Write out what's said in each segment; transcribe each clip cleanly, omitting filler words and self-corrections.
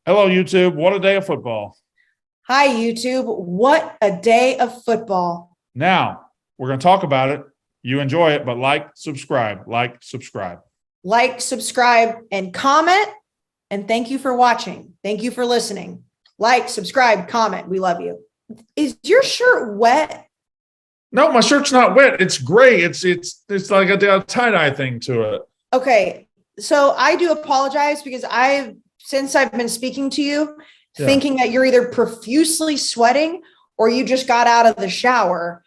Hello, YouTube. What a day of football. Hi, YouTube. What a day of football. Now, we're going to talk about it. You enjoy it, but subscribe, subscribe, and comment. And thank you for watching. Thank you for listening. Subscribe, comment. We love you. Is your shirt wet? No, my shirt's not wet. It's gray. It's like a tie-dye thing to it. Okay. So I do apologize because since I've been speaking to you, thinking that you're either profusely sweating or you just got out of the shower,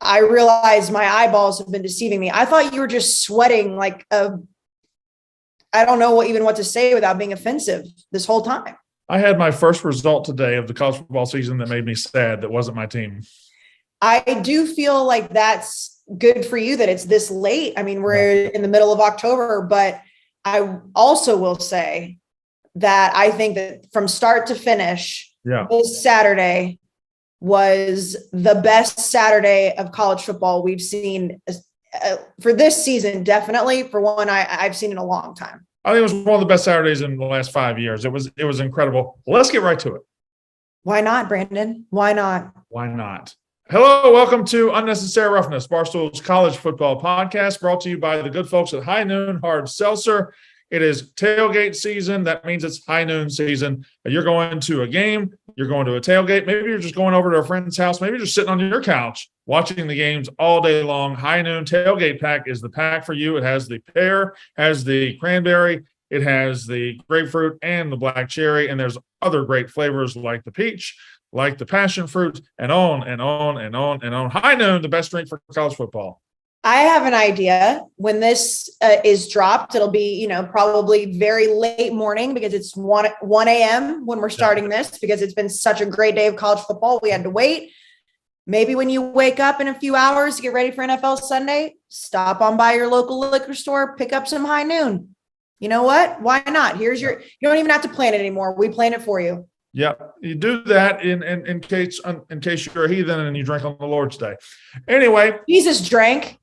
I realized my eyeballs have been deceiving me. I thought you were just sweating like I don't know what to say without being offensive this whole time. I had my first result today of the college football season that made me sad. That wasn't my team. I do feel like that's good for you that it's this late. I mean, we're in the middle of October, but I also will say that I think that from start to finish, this Saturday was the best Saturday of college football we've seen for this season, definitely, for one I've seen in a long time. I think it was one of the best Saturdays in the last 5 years. It was incredible. Let's get right to it. Why not, Brandon? Why not? Why not? Hello, welcome to Unnecessary Roughness, Barstool's college football podcast, brought to you by the good folks at High Noon Hard Seltzer. It is tailgate season. That means it's high noon season. You're going to a game. You're going to a tailgate. Maybe you're just going over to a friend's house. Maybe you're just sitting on your couch watching the games all day long. High Noon Tailgate Pack is the pack for you. It has the pear, has the cranberry, it has the grapefruit and the black cherry, and there's other great flavors like the peach, like the passion fruit, and on and on and on and on. High Noon, the best drink for college football. I have an idea. When this is dropped, it'll be, probably very late morning because it's 1 a.m. when we're starting this, because it's been such a great day of college football. We had to wait. Maybe when you wake up in a few hours to get ready for NFL Sunday, stop on by your local liquor store, pick up some High Noon. You know what? Why not? You don't even have to plan it anymore. We plan it for you. Yeah, you do that in case you're a heathen and you drink on the Lord's Day. Anyway, Jesus drank.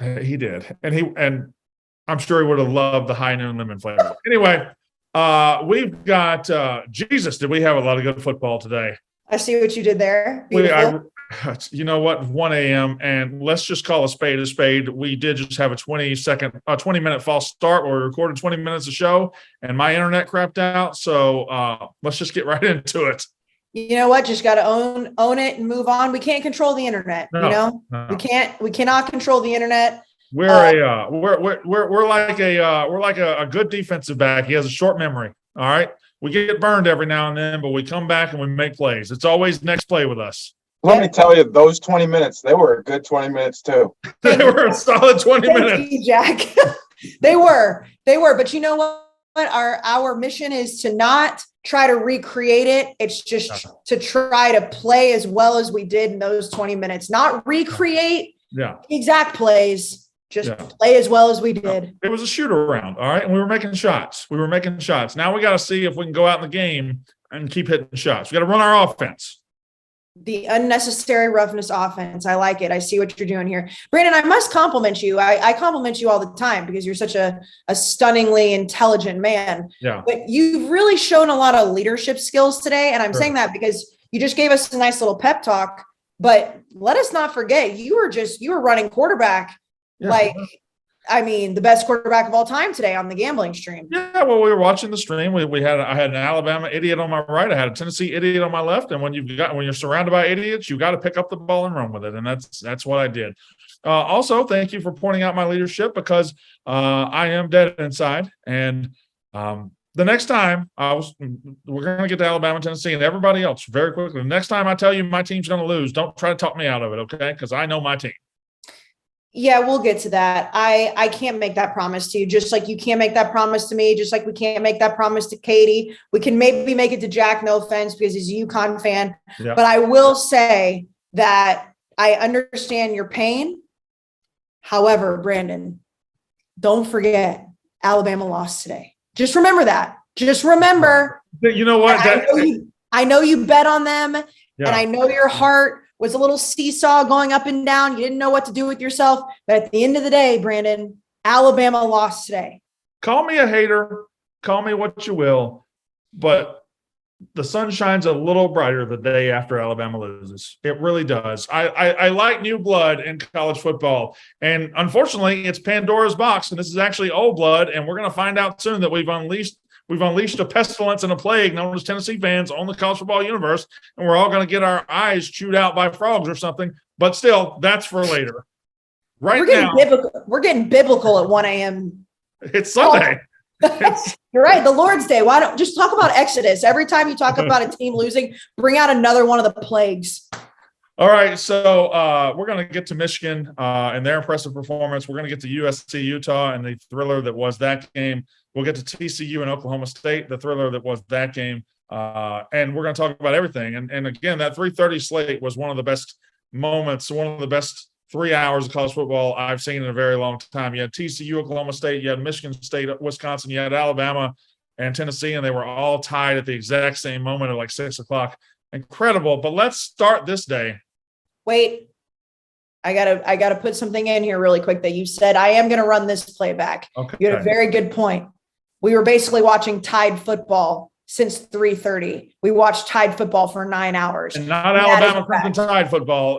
He did, and I'm sure he would have loved the High Noon lemon flavor. Anyway, we've got Jesus. Did we have a lot of good football today? I see what you did there. You know what? 1 a.m. and let's just call a spade a spade. We did just have a 20-minute false start where we recorded 20 minutes of show, and my internet crapped out. So let's just get right into it. You know what? Just got to own it and move on. We can't control the internet. No. We cannot control the internet. We're like a good defensive back. He has a short memory. All right. We get burned every now and then, but we come back and we make plays. It's always next play with us. Let me tell you, those 20 minutes, they were a good 20 minutes too. They were a solid 20 minutes. Thank you, Jack. They were. But you know what? Our mission is to not try to recreate it. It's just to try to play as well as we did in those 20 minutes, not recreate exact plays. Just play as well as we did. It was a shoot around, all right? And we were making shots. Now we got to see if we can go out in the game and keep hitting shots. We got to run our offense. The unnecessary roughness offense. I like it. I see what you're doing here. Brandon, I must compliment you. I compliment you all the time because you're such a stunningly intelligent man. Yeah. But you've really shown a lot of leadership skills today. And I'm saying that because you just gave us a nice little pep talk. But let us not forget, you were running quarterback. Yeah. The best quarterback of all time today on the gambling stream. Yeah, well, we were watching the stream. I had an Alabama idiot on my right. I had a Tennessee idiot on my left. And when you're surrounded by idiots, you got to pick up the ball and run with it. And that's what I did. Also, thank you for pointing out my leadership because I am dead inside. And the next time we're going to get to Alabama, Tennessee, and everybody else very quickly. The next time I tell you my team's going to lose, don't try to talk me out of it, okay? Because I know my team. Yeah, we'll get to that. I can't make that promise to you, just like you can't make that promise to me, just like we can't make that promise to Katie. We can maybe make it to Jack, no offense, because he's a UConn fan. Yeah. But I will say that I understand your pain. However, Brandon, don't forget Alabama lost today. Just remember that. Just remember. You know what? I know you bet on them, and I know your heart was a little seesaw going up and down. You didn't know what to do with yourself. But at the end of the day, Brandon, Alabama lost today. Call me a hater. Call me what you will. but the sun shines a little brighter the day after Alabama loses. It really does. I like new blood in college football. And unfortunately, it's Pandora's box, and this is actually old blood. And we're going to find out soon that we've unleashed a pestilence and a plague known as Tennessee fans on the college football universe. And we're all going to get our eyes chewed out by frogs or something. But still, that's for later. Right now, we're getting biblical at 1 a.m. It's Sunday. You're right. The Lord's Day. Why don't just talk about Exodus? Every time you talk about a team losing, bring out another one of the plagues. All right. So we're going to get to Michigan and their impressive performance. We're going to get to USC, Utah, and the thriller that was that game. We'll get to TCU and Oklahoma State, the thriller that was that game. And we're going to talk about everything. And again, that 3:30 slate was one of the best moments, one of the best 3 hours of college football I've seen in a very long time. You had TCU, Oklahoma State, you had Michigan State, Wisconsin, you had Alabama and Tennessee, and they were all tied at the exact same moment at like 6 o'clock. Incredible. But let's start this day. Wait, I gotta put something in here really quick that you said. I am going to run this playback. Okay. You had a very good point. We were basically watching tied football since 3:30. We watched tied football for 9 hours. And not Alabama Crimson Tide football.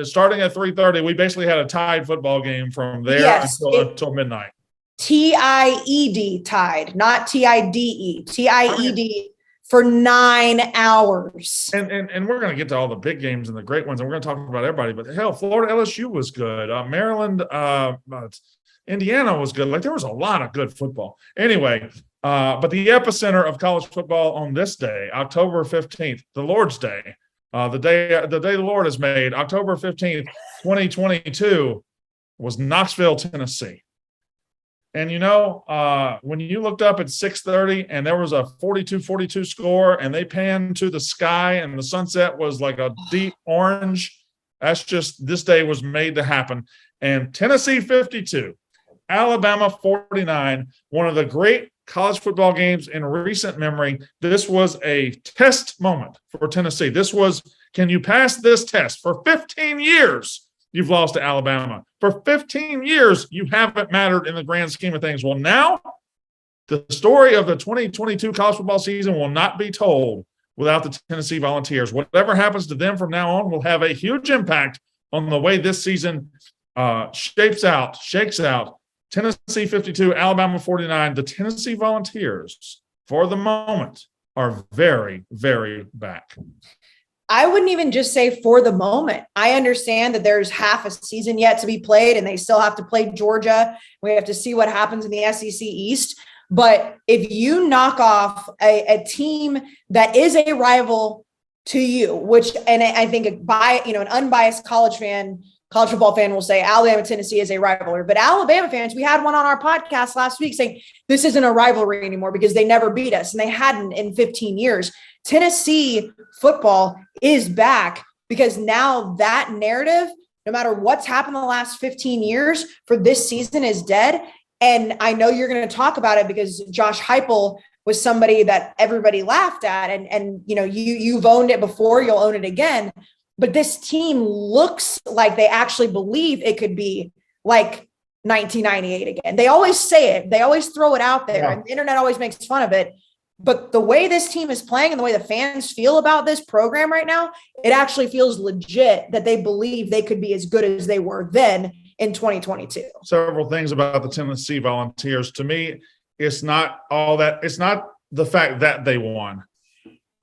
Starting at 3:30, we basically had a tied football game from there until midnight. TIED tied, not TIDE. TIED for 9 hours. And we're going to get to all the big games and the great ones, and we're going to talk about everybody. But hell, Florida LSU was good. Maryland, Indiana was good. Like, there was a lot of good football. Anyway, but the epicenter of college football on this day, October 15th, the Lord's Day, the day the Lord has made, October 15th, 2022, was Knoxville, Tennessee. And, when you looked up at 6:30 and there was a 42-42 score and they panned to the sky and the sunset was like a deep orange, that's just, this day was made to happen. And Tennessee 52, Alabama 49, one of the great college football games in recent memory. This was a test moment for Tennessee. This was, can you pass this test? For 15 years, you've lost to Alabama. For 15 years, you haven't mattered in the grand scheme of things. Well, now the story of the 2022 college football season will not be told without the Tennessee Volunteers. Whatever happens to them from now on will have a huge impact on the way this season shakes out. Tennessee 52, Alabama 49. The Tennessee Volunteers, for the moment, are very, very back. I wouldn't even just say for the moment. I understand that there's half a season yet to be played and they still have to play Georgia. We have to see what happens in the SEC East. But if you knock off a team that is a rival to you, and I think an unbiased college football fan will say Alabama, Tennessee is a rivalry. But Alabama fans, we had one on our podcast last week saying this isn't a rivalry anymore because they never beat us, and they hadn't in 15 years. Tennessee football is back because now that narrative, no matter what's happened in the last 15 years for this season, is dead. And I know you're going to talk about it because Josh Heupel was somebody that everybody laughed at. And you've owned it before, you'll own it again. But this team looks like they actually believe it could be like 1998 again. They always say it. They always throw it out there. Yeah. And the internet always makes fun of it. But the way this team is playing and the way the fans feel about this program right now, it actually feels legit that they believe they could be as good as they were then in 2022. Several things about the Tennessee Volunteers. To me, it's not all that. It's not the fact that they won.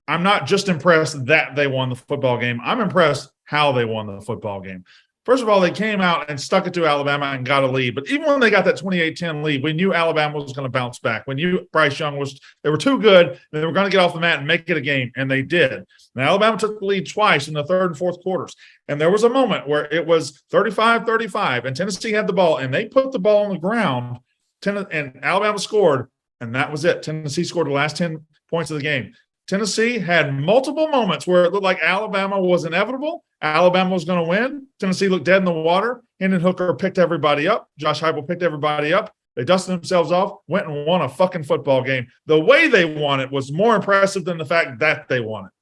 I'm not just impressed that they won the football game. I'm impressed how they won the football game. First of all, they came out and stuck it to Alabama and got a lead. But even when they got that 28-10 lead, we knew Alabama was going to bounce back. We knew Bryce Young they were too good. They were going to get off the mat and make it a game, and they did. Now, Alabama took the lead twice in the third and fourth quarters. And there was a moment where it was 35-35, and Tennessee had the ball, and they put the ball on the ground, and Alabama scored, and that was it. Tennessee scored the last 10 points of the game. Tennessee had multiple moments where it looked like Alabama was inevitable. Alabama was going to win. Tennessee looked dead in the water. Hendon Hooker picked everybody up. Josh Heupel picked everybody up. They dusted themselves off, went and won a fucking football game. The way they won it was more impressive than the fact that they won it.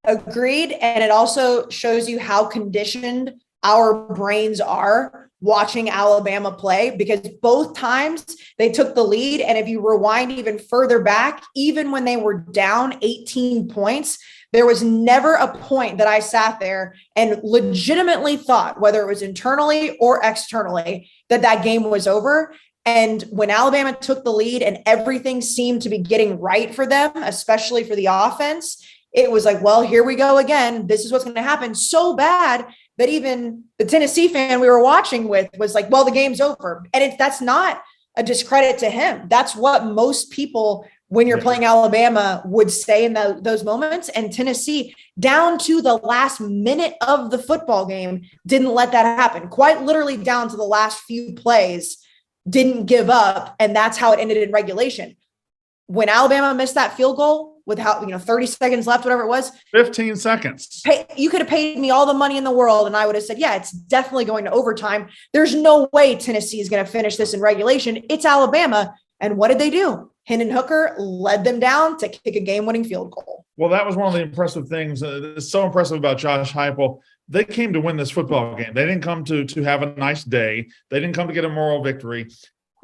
Agreed. And it also shows you how conditioned our brains are watching Alabama play, because both times they took the lead. And if you rewind even further back, even when they were down 18 points, there was never a point that I sat there and legitimately thought, whether it was internally or externally, that that game was over. And when Alabama took the lead and everything seemed to be getting right for them, especially for the offense, it was like, well, here we go again. This is what's going to happen. So bad that even the Tennessee fan we were watching with was like, well, the game's over. And that's not a discredit to him. That's what most people, when you're playing Alabama, would say in those moments. And Tennessee, down to the last minute of the football game, didn't let that happen. Quite literally down to the last few plays, didn't give up. And that's how it ended in regulation. When Alabama missed that field goal with 30 seconds left, whatever it was, 15 seconds. You could have paid me all the money in the world, and I would have said, yeah, it's definitely going to overtime. There's no way Tennessee is going to finish this in regulation. It's Alabama. And what did they do? Hendon Hooker led them down to kick a game-winning field goal. Well, that was one of the impressive things. It's so impressive about Josh Heupel. They came to win this football game. They didn't come to have a nice day. They didn't come to get a moral victory.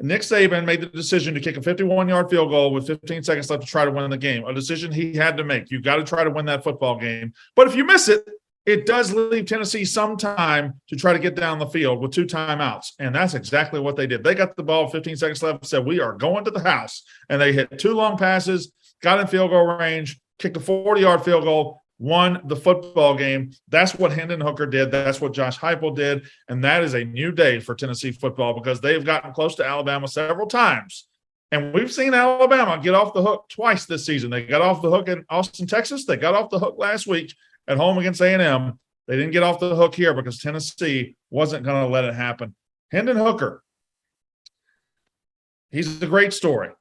Nick Saban made the decision to kick a 51-yard field goal with 15 seconds left to try to win the game, a decision he had to make. You've got to try to win that football game. But if you miss it, it does leave Tennessee some time to try to get down the field with 2 timeouts. And that's exactly what they did. They got the ball, 15 seconds left, said, we are going to the house. And they hit 2 long passes, got in field goal range, kicked a 40-yard field goal, won the football game. That's what Hendon Hooker did. That's what Josh Heupel did. And that is a new day for Tennessee football, because they've gotten close to Alabama several times. And we've seen Alabama get off the hook twice this season. They got off the hook in Austin, Texas. They got off the hook last week at home against A&M. They didn't get off the hook here because Tennessee wasn't going to let it happen. Hendon Hooker, he's a great story.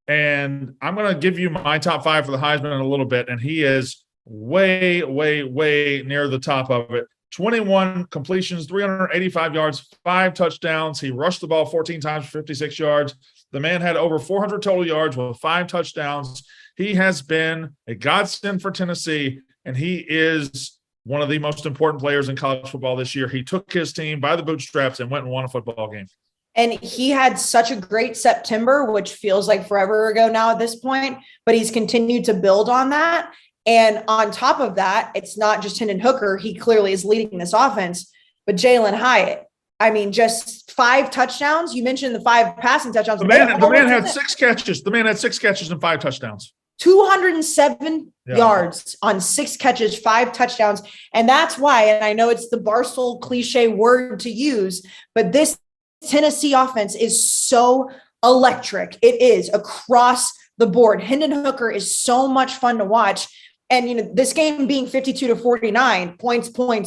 And I'm going to give you my top 5 for the Heisman in a little bit, and he is way, way, way near the top of it. 21 completions, 385 yards, 5 touchdowns. He rushed the ball 14 times for 56 yards. The man had over 400 total yards with 5 touchdowns. He has been a godsend for Tennessee, and he is one of the most important players in college football this year. He took his team by the bootstraps and went and won a football game. And he had such a great September, which feels like forever ago now at this point, but he's continued to build on that. And on top of that, it's not just Hendon Hooker. He clearly is leading this offense, but Jalen Hyatt. I mean, just 5 touchdowns. You mentioned the 5 passing touchdowns. The man had 6 catches. The man had 6 catches and 5 touchdowns. 207 yards on 6 catches, 5 touchdowns. And that's why, and I know it's the Barstool cliche word to use, but this Tennessee offense is so electric. It is across the board. Hendon Hooker is so much fun to watch. And, this game being 52-49,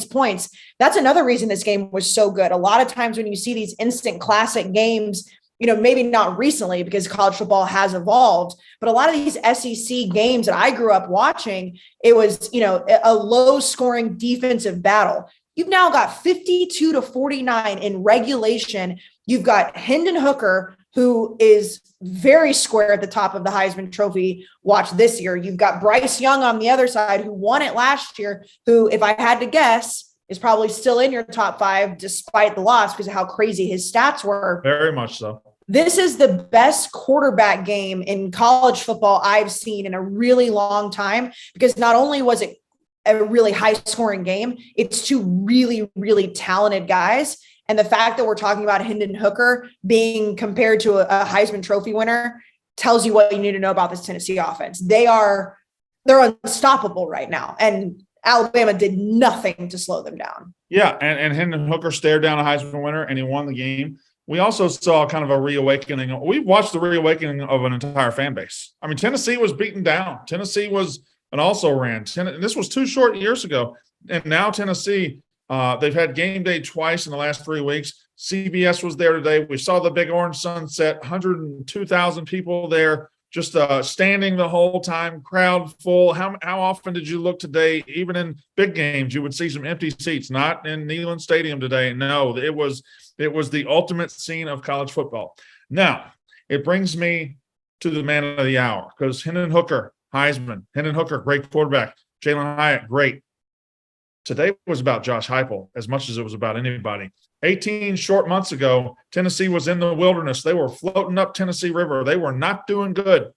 points, that's another reason this game was so good. A lot of times when you see these instant classic games, maybe not recently because college football has evolved, but a lot of these SEC games that I grew up watching, it was, a low scoring defensive battle. You've now got 52-49 in regulation. You've got Hendon Hooker, who is very square at the top of the Heisman Trophy watch this year. You've got Bryce Young on the other side, who won it last year, who, if I had to guess, is probably still in your top 5 despite the loss because of how crazy his stats were. Very much so. This is the best quarterback game in college football I've seen in a really long time, because not only was it a really high scoring game, it's 2 really, really talented guys. And the fact that we're talking about Hendon Hooker being compared to a Heisman Trophy winner tells you what you need to know about this Tennessee offense. They're unstoppable right now. And Alabama did nothing to slow them down. Yeah, and Hendon Hooker stared down a Heisman winner, and he won the game. We also saw kind of a reawakening. We've watched the reawakening of an entire fan base. I mean, Tennessee was beaten down. Tennessee was an also-ran. This was 2 short years ago. And now Tennessee, they've had game day twice in the last 3 weeks. CBS was there today. We saw the big orange sunset, 102,000 people there, just standing the whole time, crowd full. How often did you look today? Even in big games, you would see some empty seats, not in Neyland Stadium today. No, it was the ultimate scene of college football. Now, it brings me to the man of the hour, because Hendon Hooker, Heisman. Hendon Hooker, great quarterback. Jalen Hyatt, great. Today was about Josh Heupel as much as it was about anybody. 18 short months ago, Tennessee was in the wilderness. They were floating up Tennessee River. They were not doing good.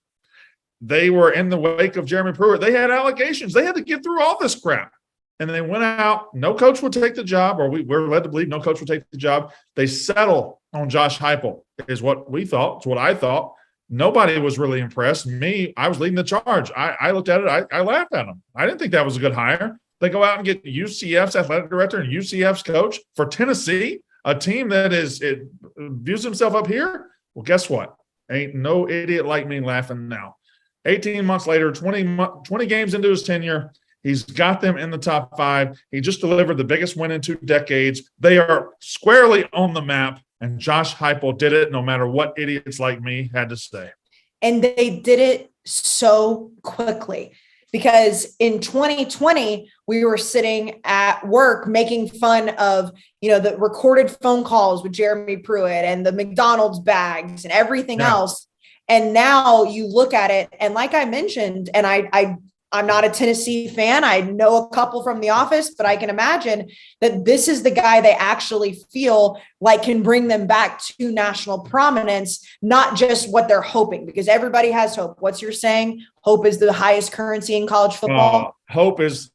They were in the wake of Jeremy Pruitt. They had allegations. They had to get through all this crap. And they went out. No coach would take the job, or we're led to believe no coach would take the job. They settle on Josh Heupel is what we thought. It's what I thought. Nobody was really impressed. Me, I was leading the charge. I looked at it. I laughed at them. I didn't think that was a good hire. They go out and get UCF's athletic director and UCF's coach for Tennessee, a team that views himself up here. Well, guess what? Ain't no idiot like me laughing now. 18 months later, 20 games into his tenure, he's got them in the top 5. He just delivered the biggest win in 2 decades. They are squarely on the map, and Josh Heupel did it no matter what idiots like me had to say. And they did it so quickly. Because in 2020, we were sitting at work making fun of, the recorded phone calls with Jeremy Pruitt and the McDonald's bags and everything else. And now you look at it, and like I mentioned, and I'm not a Tennessee fan. I know a couple from the office, but I can imagine that this is the guy they actually feel like can bring them back to national prominence, not just what they're hoping, because everybody has hope. What's your saying? Hope is the highest currency in college football. Hope is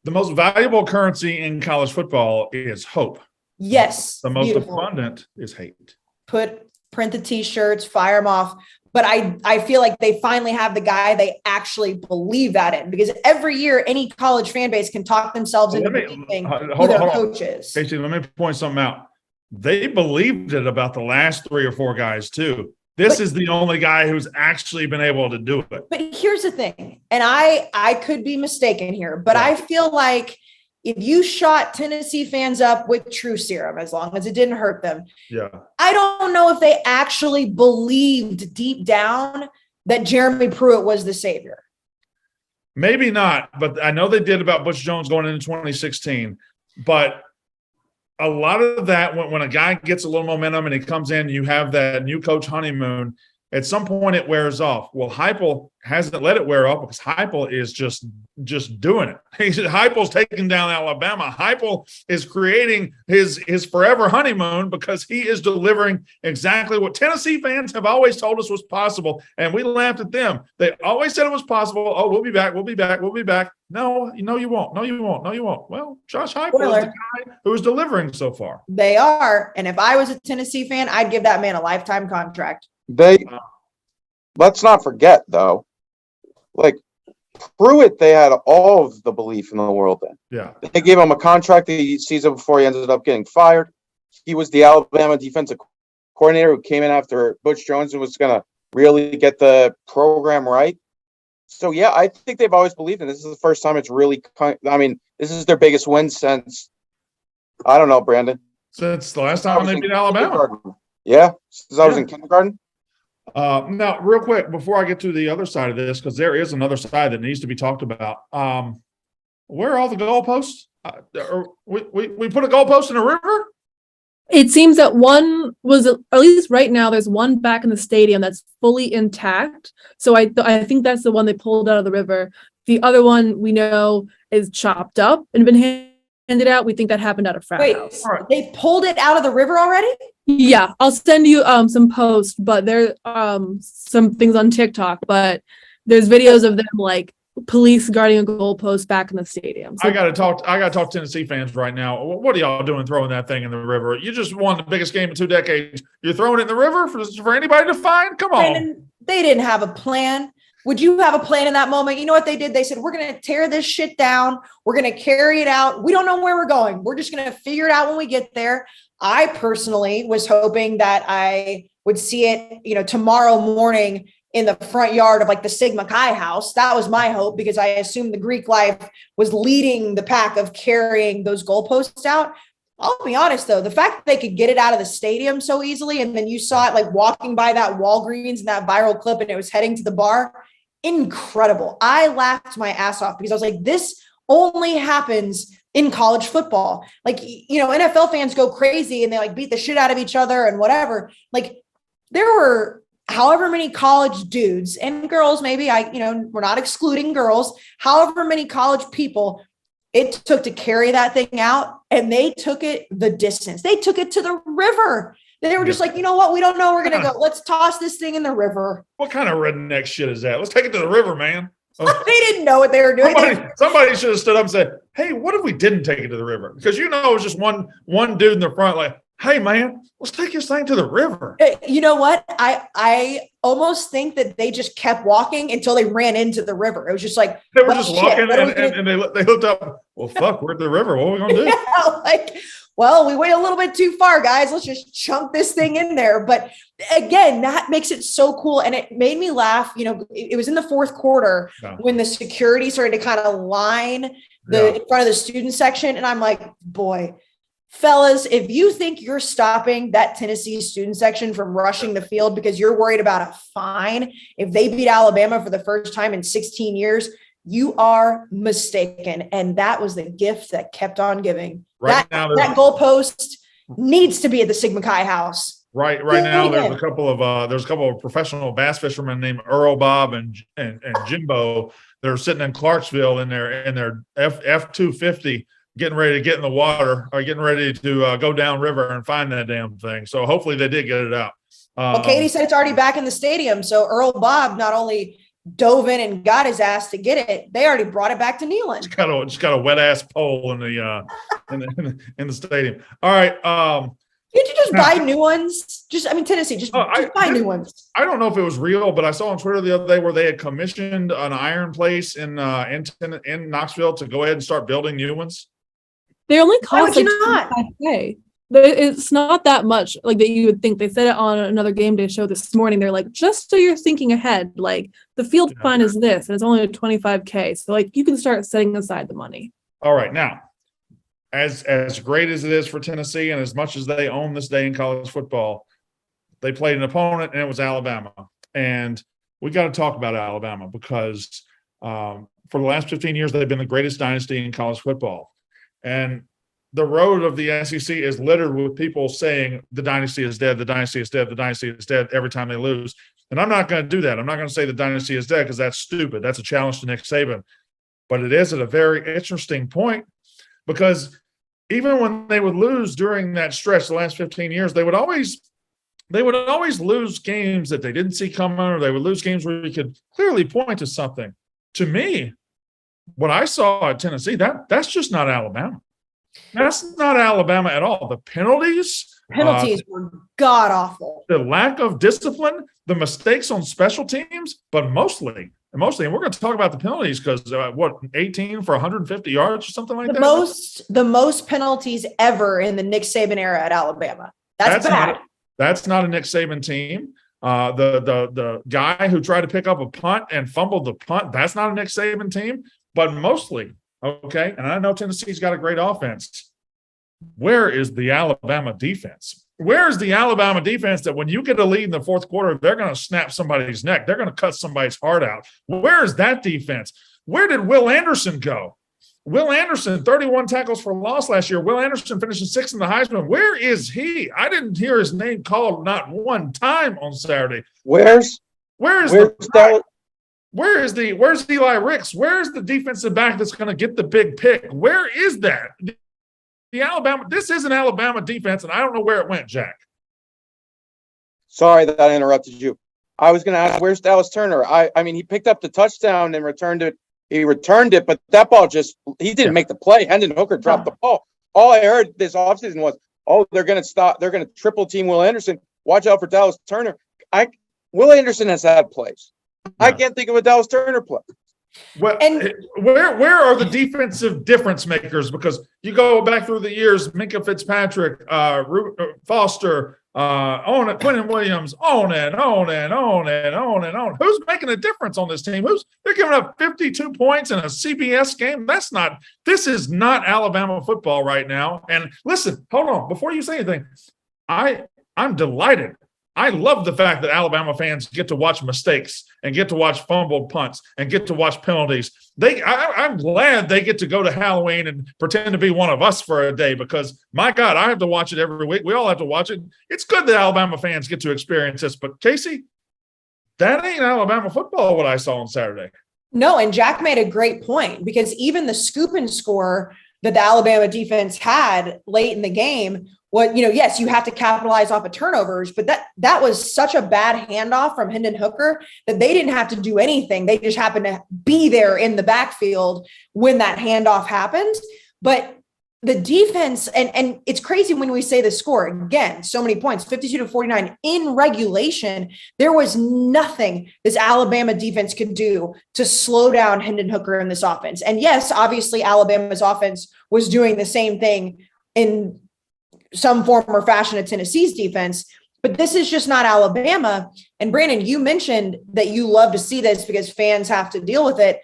the most valuable currency in college football is hope. Yes. The most abundant is hate. Print the t-shirts, fire them off. But I feel like they finally have the guy they actually believe that in, because every year any college fan base can talk themselves into believing who their coach is. Casey, let me point something out. They believed it about the last 3 or 4 guys too. This is the only guy who's actually been able to do it. But here's the thing, and I could be mistaken here, but I feel like if you shot Tennessee fans up with true serum, as long as it didn't hurt them, I don't know if they actually believed deep down that Jeremy Pruitt was the savior. Maybe not, but I know they did about Butch Jones going into 2016. But a lot of that, when a guy gets a little momentum and he comes in, you have that new coach honeymoon. At some point, it wears off. Well, Heupel hasn't let it wear off because Heupel is just doing it. Heupel's taking down Alabama. Heupel is creating his forever honeymoon because he is delivering exactly what Tennessee fans have always told us was possible, and we laughed at them. They always said it was possible. Oh, we'll be back. We'll be back. We'll be back. No, you won't. No, you won't. No, you won't. Well, Josh Heupel is the guy who is delivering so far. They are, and if I was a Tennessee fan, I'd give that man a lifetime contract. Let's not forget, though, like Pruitt, they had all of the belief in the world in. Yeah. They gave him a contract the season before he ended up getting fired. He was the Alabama defensive coordinator who came in after Butch Jones and was going to really get the program right. So, yeah, I think they've always believed in this. This is the first time it's really this is their biggest win since, I don't know, Brandon. Since the last time they beat Alabama. Yeah, since I was in kindergarten. Now, real quick, before I get to the other side of this, because there is another side that needs to be talked about. Where are all the goalposts? We put a goalpost in a river? It seems that one was, at least right now, there's one back in the stadium that's fully intact. So I think that's the one they pulled out of the river. The other one we know is chopped up and been handed out. We think that happened at a frat house. Right. They pulled it out of the river already? Yeah, I'll send you some posts, but there some things on TikTok, but there's videos of them like police guarding a goalpost back in the stadium. So I gotta talk Tennessee fans right now. What are y'all doing throwing that thing in the river? You just won the biggest game in 2 decades. You're throwing it in the river for anybody to find? Come on. They didn't have a plan. Would you have a plan in that moment? You know what they did? They said, we're going to tear this shit down. We're going to carry it out. We don't know where we're going. We're just going to figure it out when we get there. I personally was hoping that I would see it, tomorrow morning in the front yard of like the Sigma Chi house. That was my hope, because I assumed the Greek life was leading the pack of carrying those goalposts out. I'll be honest, though, the fact that they could get it out of the stadium so easily, and then you saw it like walking by that Walgreens in that viral clip and it was heading to the bar, incredible. I laughed my ass off because I was like, this only happens in college football. Like, NFL fans go crazy and they like beat the shit out of each other and whatever. Like, there were however many college dudes and girls, maybe we're not excluding girls, however many college people it took to carry that thing out, and they took it the distance. They took it to the river. They were just like, you know what? We don't know where we're going to go. Let's toss this thing in the river. What kind of redneck shit is that? Let's take it to the river, man. They didn't know what they were doing. Somebody should have stood up and said, hey, what if we didn't take it to the river? Because it was just one dude in the front like, hey, man, let's take this thing to the river. You know what? I almost think that they just kept walking until they ran into the river. It was just like, they were just walking and they looked up, well, fuck, we're at the river. What are we going to do? Yeah, well, we went a little bit too far, guys. Let's just chunk this thing in there. But again, that makes it so cool. And it made me laugh. It was in the fourth quarter when the security started to kind of line in front of the student section. And I'm like, boy, fellas, if you think you're stopping that Tennessee student section from rushing the field because you're worried about a fine if they beat Alabama for the first time in 16 years, you are mistaken. And that was the gift that kept on giving. That goalpost needs to be at the Sigma Chi house. Right now, there's a couple of professional bass fishermen named Earl Bob and Jimbo. They're sitting in Clarksville in their F-250, getting ready to get in the water or getting ready to go downriver and find that damn thing. So hopefully they did get it out. Well, Katie said it's already back in the stadium. So Earl Bob not only dove in and got his ass to get it, they already brought it back to Neyland. It's got a wet ass pole in the stadium. All right. Can't you just buy new ones? Tennessee, just buy new ones. I don't know if it was real, but I saw on Twitter the other day where they had commissioned an iron place in Knoxville to go ahead and start building new ones. They only cost like $25K. It's not that much like that you would think. They said it on another game day show this morning. They're like, just so you're thinking ahead, like the field fine is this, and it's only $25K. So like you can start setting aside the money. All right. Now, as great as it is for Tennessee and as much as they own this day in college football, they played an opponent and it was Alabama. And we got to talk about Alabama because for the last 15 years, they've been the greatest dynasty in college football. And the road of the SEC is littered with people saying the dynasty is dead, the dynasty is dead, the dynasty is dead every time they lose. And I'm not going to do that. I'm not going to say the dynasty is dead because that's stupid. That's a challenge to Nick Saban. But it is at a very interesting point because even when they would lose during that stretch, the last 15 years, they would always lose games that they didn't see coming, or they would lose games where you could clearly point to something. To me, what I saw at Tennessee, that's just not Alabama. That's not Alabama at all. The penalties were god awful. The lack of discipline, the mistakes on special teams, but mostly, and we're going to talk about the penalties because 18 for 150 yards or something like that. The most penalties ever in the Nick Saban era at Alabama. That's bad. That's not a Nick Saban team. The guy who tried to pick up a punt and fumbled the punt, that's not a Nick Saban team. But mostly, okay, and I know Tennessee's got a great offense. Where is the Alabama defense? Where is the Alabama defense that when you get a lead in the fourth quarter, they're going to snap somebody's neck? They're going to cut somebody's heart out. Where is that defense? Where did Will Anderson go? Will Anderson, 31 tackles for loss last year. Will Anderson finishing sixth in the Heisman. Where is he? I didn't hear his name called not one time on Saturday. Where's Eli Ricks? Where's the defensive back that's going to get the big pick? Where is that? This is an Alabama defense, and I don't know where it went, Jack. Sorry that I interrupted you. I was going to ask, where's Dallas Turner? I mean, he picked up the touchdown and returned it. He returned it, but that ball he didn't make the play. Hendon Hooker dropped the ball. All I heard this offseason was, they're going to stop. They're going to triple team Will Anderson. Watch out for Dallas Turner. Will Anderson has had plays. Yeah. I can't think of a Dallas Turner play. Well, where are the defensive difference makers? Because you go back through the years, Minkah Fitzpatrick, Foster, Quentin Williams, on and on. Who's making a difference on this team? They're giving up 52 points in a CBS game? This is not Alabama football right now. And listen, hold on, before you say anything, I'm delighted. I love the fact that Alabama fans get to watch mistakes and get to watch fumbled punts and get to watch penalties. I'm glad they get to go to Halloween and pretend to be one of us for a day because, my God, I have to watch it every week. We all have to watch it. It's good that Alabama fans get to experience this. But, Casey, that ain't Alabama football what I saw on Saturday. No, and Jack made a great point, because even the scoop and score that the Alabama defense had late in the game, yes, you have to capitalize off of turnovers, but that was such a bad handoff from Hendon Hooker that they didn't have to do anything. They just happened to be there in the backfield when that handoff happened. But the defense, and it's crazy when we say the score, again, so many points, 52-49 in regulation. There was nothing this Alabama defense could do to slow down Hendon Hooker in this offense. And yes, obviously Alabama's offense was doing the same thing in some form or fashion of Tennessee's defense, but this is just not Alabama. And Brandon, you mentioned that you love to see this because fans have to deal with it.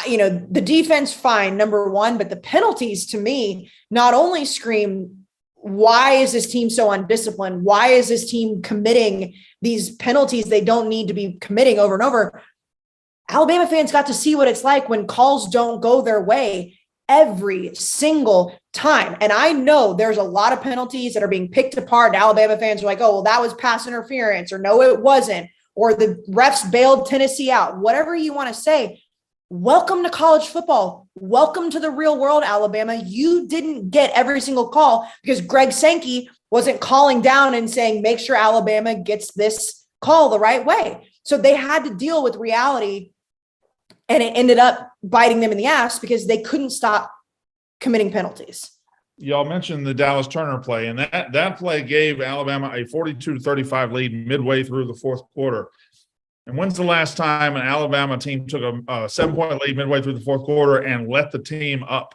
The defense, fine, number one, but the penalties to me not only scream, why is this team so undisciplined? Why is this team committing these penalties they don't need to be committing over and over? Alabama fans got to see what it's like when calls don't go their way every single time. And I know there's a lot of penalties that are being picked apart. Alabama fans are like, oh, well, that was pass interference, or no, it wasn't, or the refs bailed Tennessee out, whatever you want to say. Welcome to college football. Welcome to the real world, Alabama. You didn't get every single call because Greg Sankey wasn't calling down and saying, make sure Alabama gets this call the right way. So they had to deal with reality, and it ended up biting them in the ass because they couldn't stop committing penalties. Y'all mentioned the Dallas Turner play, and that play gave Alabama a 42-35 lead midway through the fourth quarter. And when's the last time an Alabama team took a 7-point lead midway through the fourth quarter and let the team up?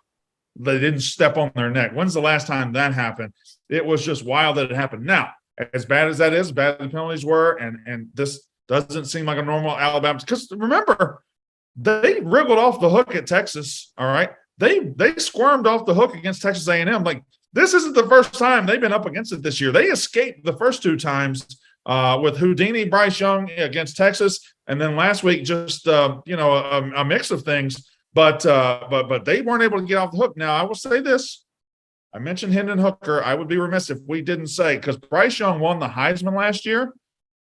They didn't step on their neck. When's the last time that happened? It was just wild that it happened. Now, as bad as that is, bad the penalties were, and this doesn't seem like a normal Alabama. Because remember, they wriggled off the hook at Texas, all right? They squirmed off the hook against Texas A&M. Like, this isn't the first time they've been up against it this year. They escaped the first two times with Houdini, Bryce Young against Texas, and then last week just a mix of things. But they weren't able to get off the hook. Now I will say this: I mentioned Hendon Hooker. I would be remiss if we didn't say, because Bryce Young won the Heisman last year,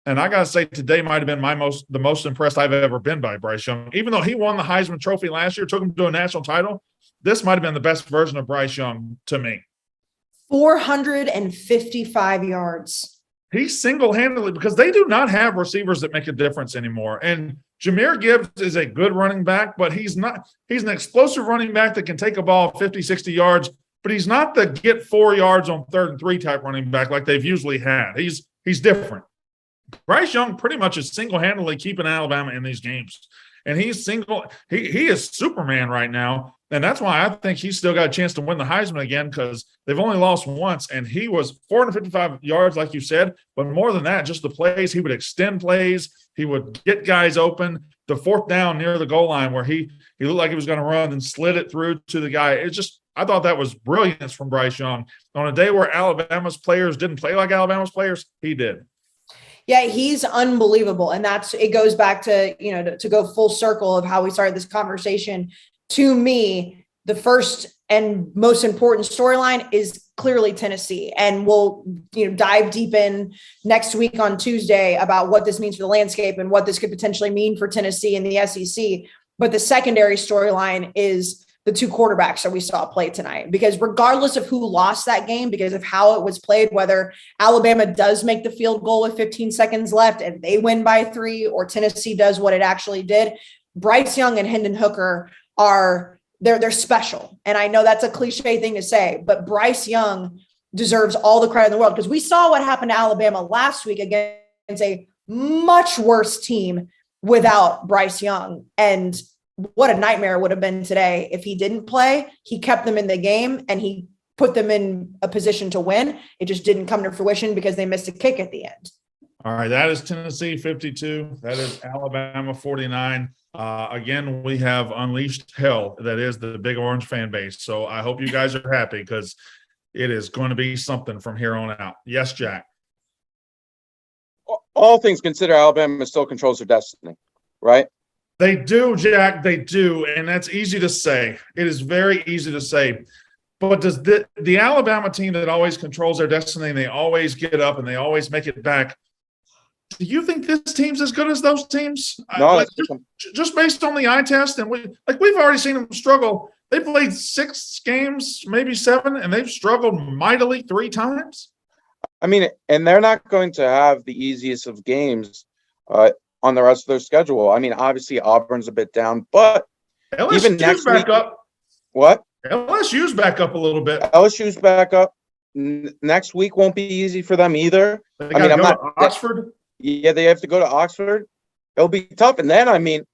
and I gotta say today might have been the most impressed I've ever been by Bryce Young. Even though he won the Heisman Trophy last year, took him to a national title, this might have been the best version of Bryce Young to me. 455 yards. He single-handedly, because they do not have receivers that make a difference anymore. And Jahmyr Gibbs is a good running back, but he's not. He's an explosive running back that can take a ball 50, 60 yards, but he's not the get 4 yards on 3rd and 3 type running back like they've usually had. He's different. Bryce Young pretty much is single-handedly keeping Alabama in these games. And he is Superman right now. And that's why I think he's still got a chance to win the Heisman again, because they've only lost once. And he was 455 yards, like you said. But more than that, just the plays. He would extend plays. He would get guys open. The 4th down near the goal line where he looked like he was going to run and slid it through to the guy. I thought that was brilliance from Bryce Young. On a day where Alabama's players didn't play like Alabama's players, he did. Yeah, he's unbelievable. And it goes back to, to go full circle of how we started this conversation. To me, the first and most important storyline is clearly Tennessee. And we'll, dive deep in next week on Tuesday about what this means for the landscape and what this could potentially mean for Tennessee and the SEC. But the secondary storyline is the 2 quarterbacks that we saw play tonight, because regardless of who lost that game, because of how it was played, whether Alabama does make the field goal with 15 seconds left and they win by 3, or Tennessee does what it actually did, Bryce Young and Hendon Hooker they're special. And I know that's a cliche thing to say, but Bryce Young deserves all the credit in the world, because we saw what happened to Alabama last week against a much worse team without Bryce Young. And what a nightmare it would have been today if he didn't play. He kept them in the game and he put them in a position to win. It just didn't come to fruition because they missed a kick at the end. All right, that is Tennessee 52. That is Alabama 49. Again, we have unleashed hell. That is the Big Orange fan base. So I hope you guys are happy, because it is going to be something from here on out. Yes, Jack. All things considered, Alabama still controls their destiny, right? They do, Jack. They do. And that's easy to say. It is very easy to say. But does the Alabama team that always controls their destiny and they always get up and they always make it back, do you think this team's as good as those teams? No, Just based on the eye test, and we've already seen them struggle. They played 6 games, maybe 7, and they've struggled mightily 3 times. I mean, and they're not going to have the easiest of games on the rest of their schedule. I mean, obviously Auburn's a bit down, but LSU's even next back week, up. What? LSU's back up a little bit. LSU's back up. Next week won't be easy for them either. I mean, I'm not Oxford. Yeah, they have to go to Oxford. It'll be tough, and then I mean,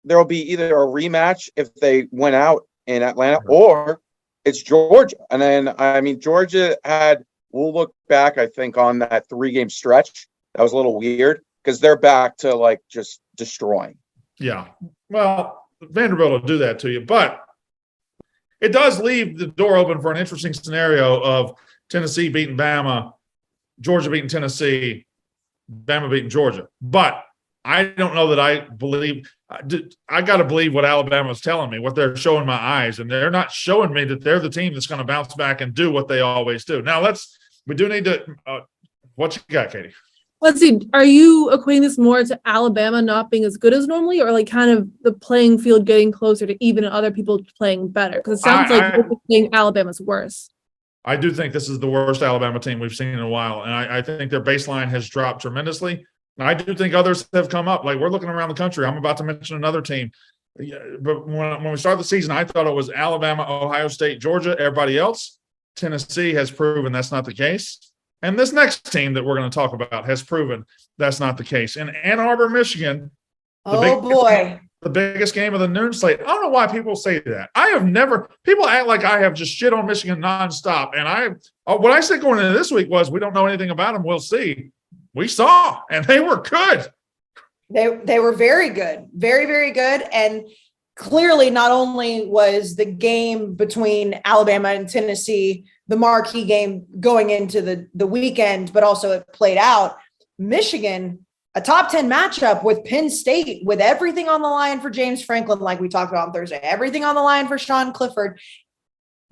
there'll be either a rematch if they went out in Atlanta, or it's Georgia. And then I mean, Georgia had. We'll look back, I think, on that 3-game stretch. That was a little weird because they're back to like just destroying. Yeah. Well, Vanderbilt will do that to you, but it does leave the door open for an interesting scenario of Tennessee beating Bama, Georgia beating Tennessee, Bama beating Georgia. But I don't know that I believe – I got to believe what Alabama's telling me, what they're showing my eyes, and they're not showing me that they're the team that's going to bounce back and do what they always do. Now, we do need to what you got, Katie? Let's see. Are you equating this more to Alabama not being as good as normally, or like kind of the playing field getting closer to even and other people playing better? Because it sounds like you're saying Alabama's worse. I do think this is the worst Alabama team we've seen in a while, and I think their baseline has dropped tremendously. And I do think others have come up. Like, we're looking around the country. I'm about to mention another team. But when we started the season, I thought it was Alabama, Ohio State, Georgia, everybody else. Tennessee has proven that's not the case. And this next team that we're going to talk about has proven that's not the case. In Ann Arbor, Michigan, the biggest game of the noon slate. I don't know why people say that. People act like I have just shit on Michigan nonstop. And what I said going into this week was, we don't know anything about them. We'll see. We saw, and they were good. They were very good, very, very good. And clearly, not only was the game between Alabama and Tennessee the marquee game going into the weekend, but also it played out. Michigan, a top 10 matchup with Penn State, with everything on the line for James Franklin, like we talked about on Thursday, everything on the line for Sean Clifford,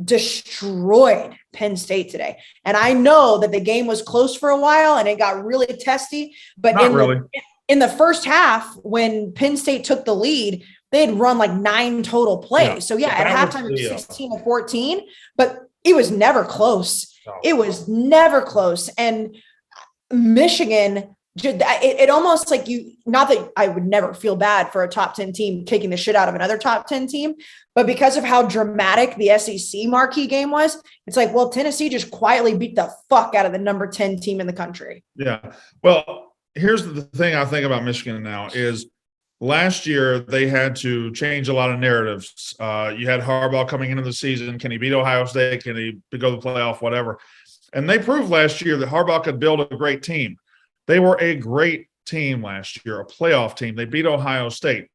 destroyed Penn State today. And I know that the game was close for a while and it got really testy, but in the first half, when Penn State took the lead, they had run like 9 total plays. So at halftime it was 16-14, but it was never close. It was never close. And Michigan, it almost like not that I would never feel bad for a top 10 team kicking the shit out of another top 10 team, but because of how dramatic the SEC marquee game was, it's like, well, Tennessee just quietly beat the fuck out of the number 10 team in the country. Yeah. Well, here's the thing I think about Michigan now is last year they had to change a lot of narratives. You had Harbaugh coming into the season. Can he beat Ohio State? Can he go to the playoff? Whatever. And they proved last year that Harbaugh could build a great team. They were a great team last year, a playoff team. They beat Ohio State.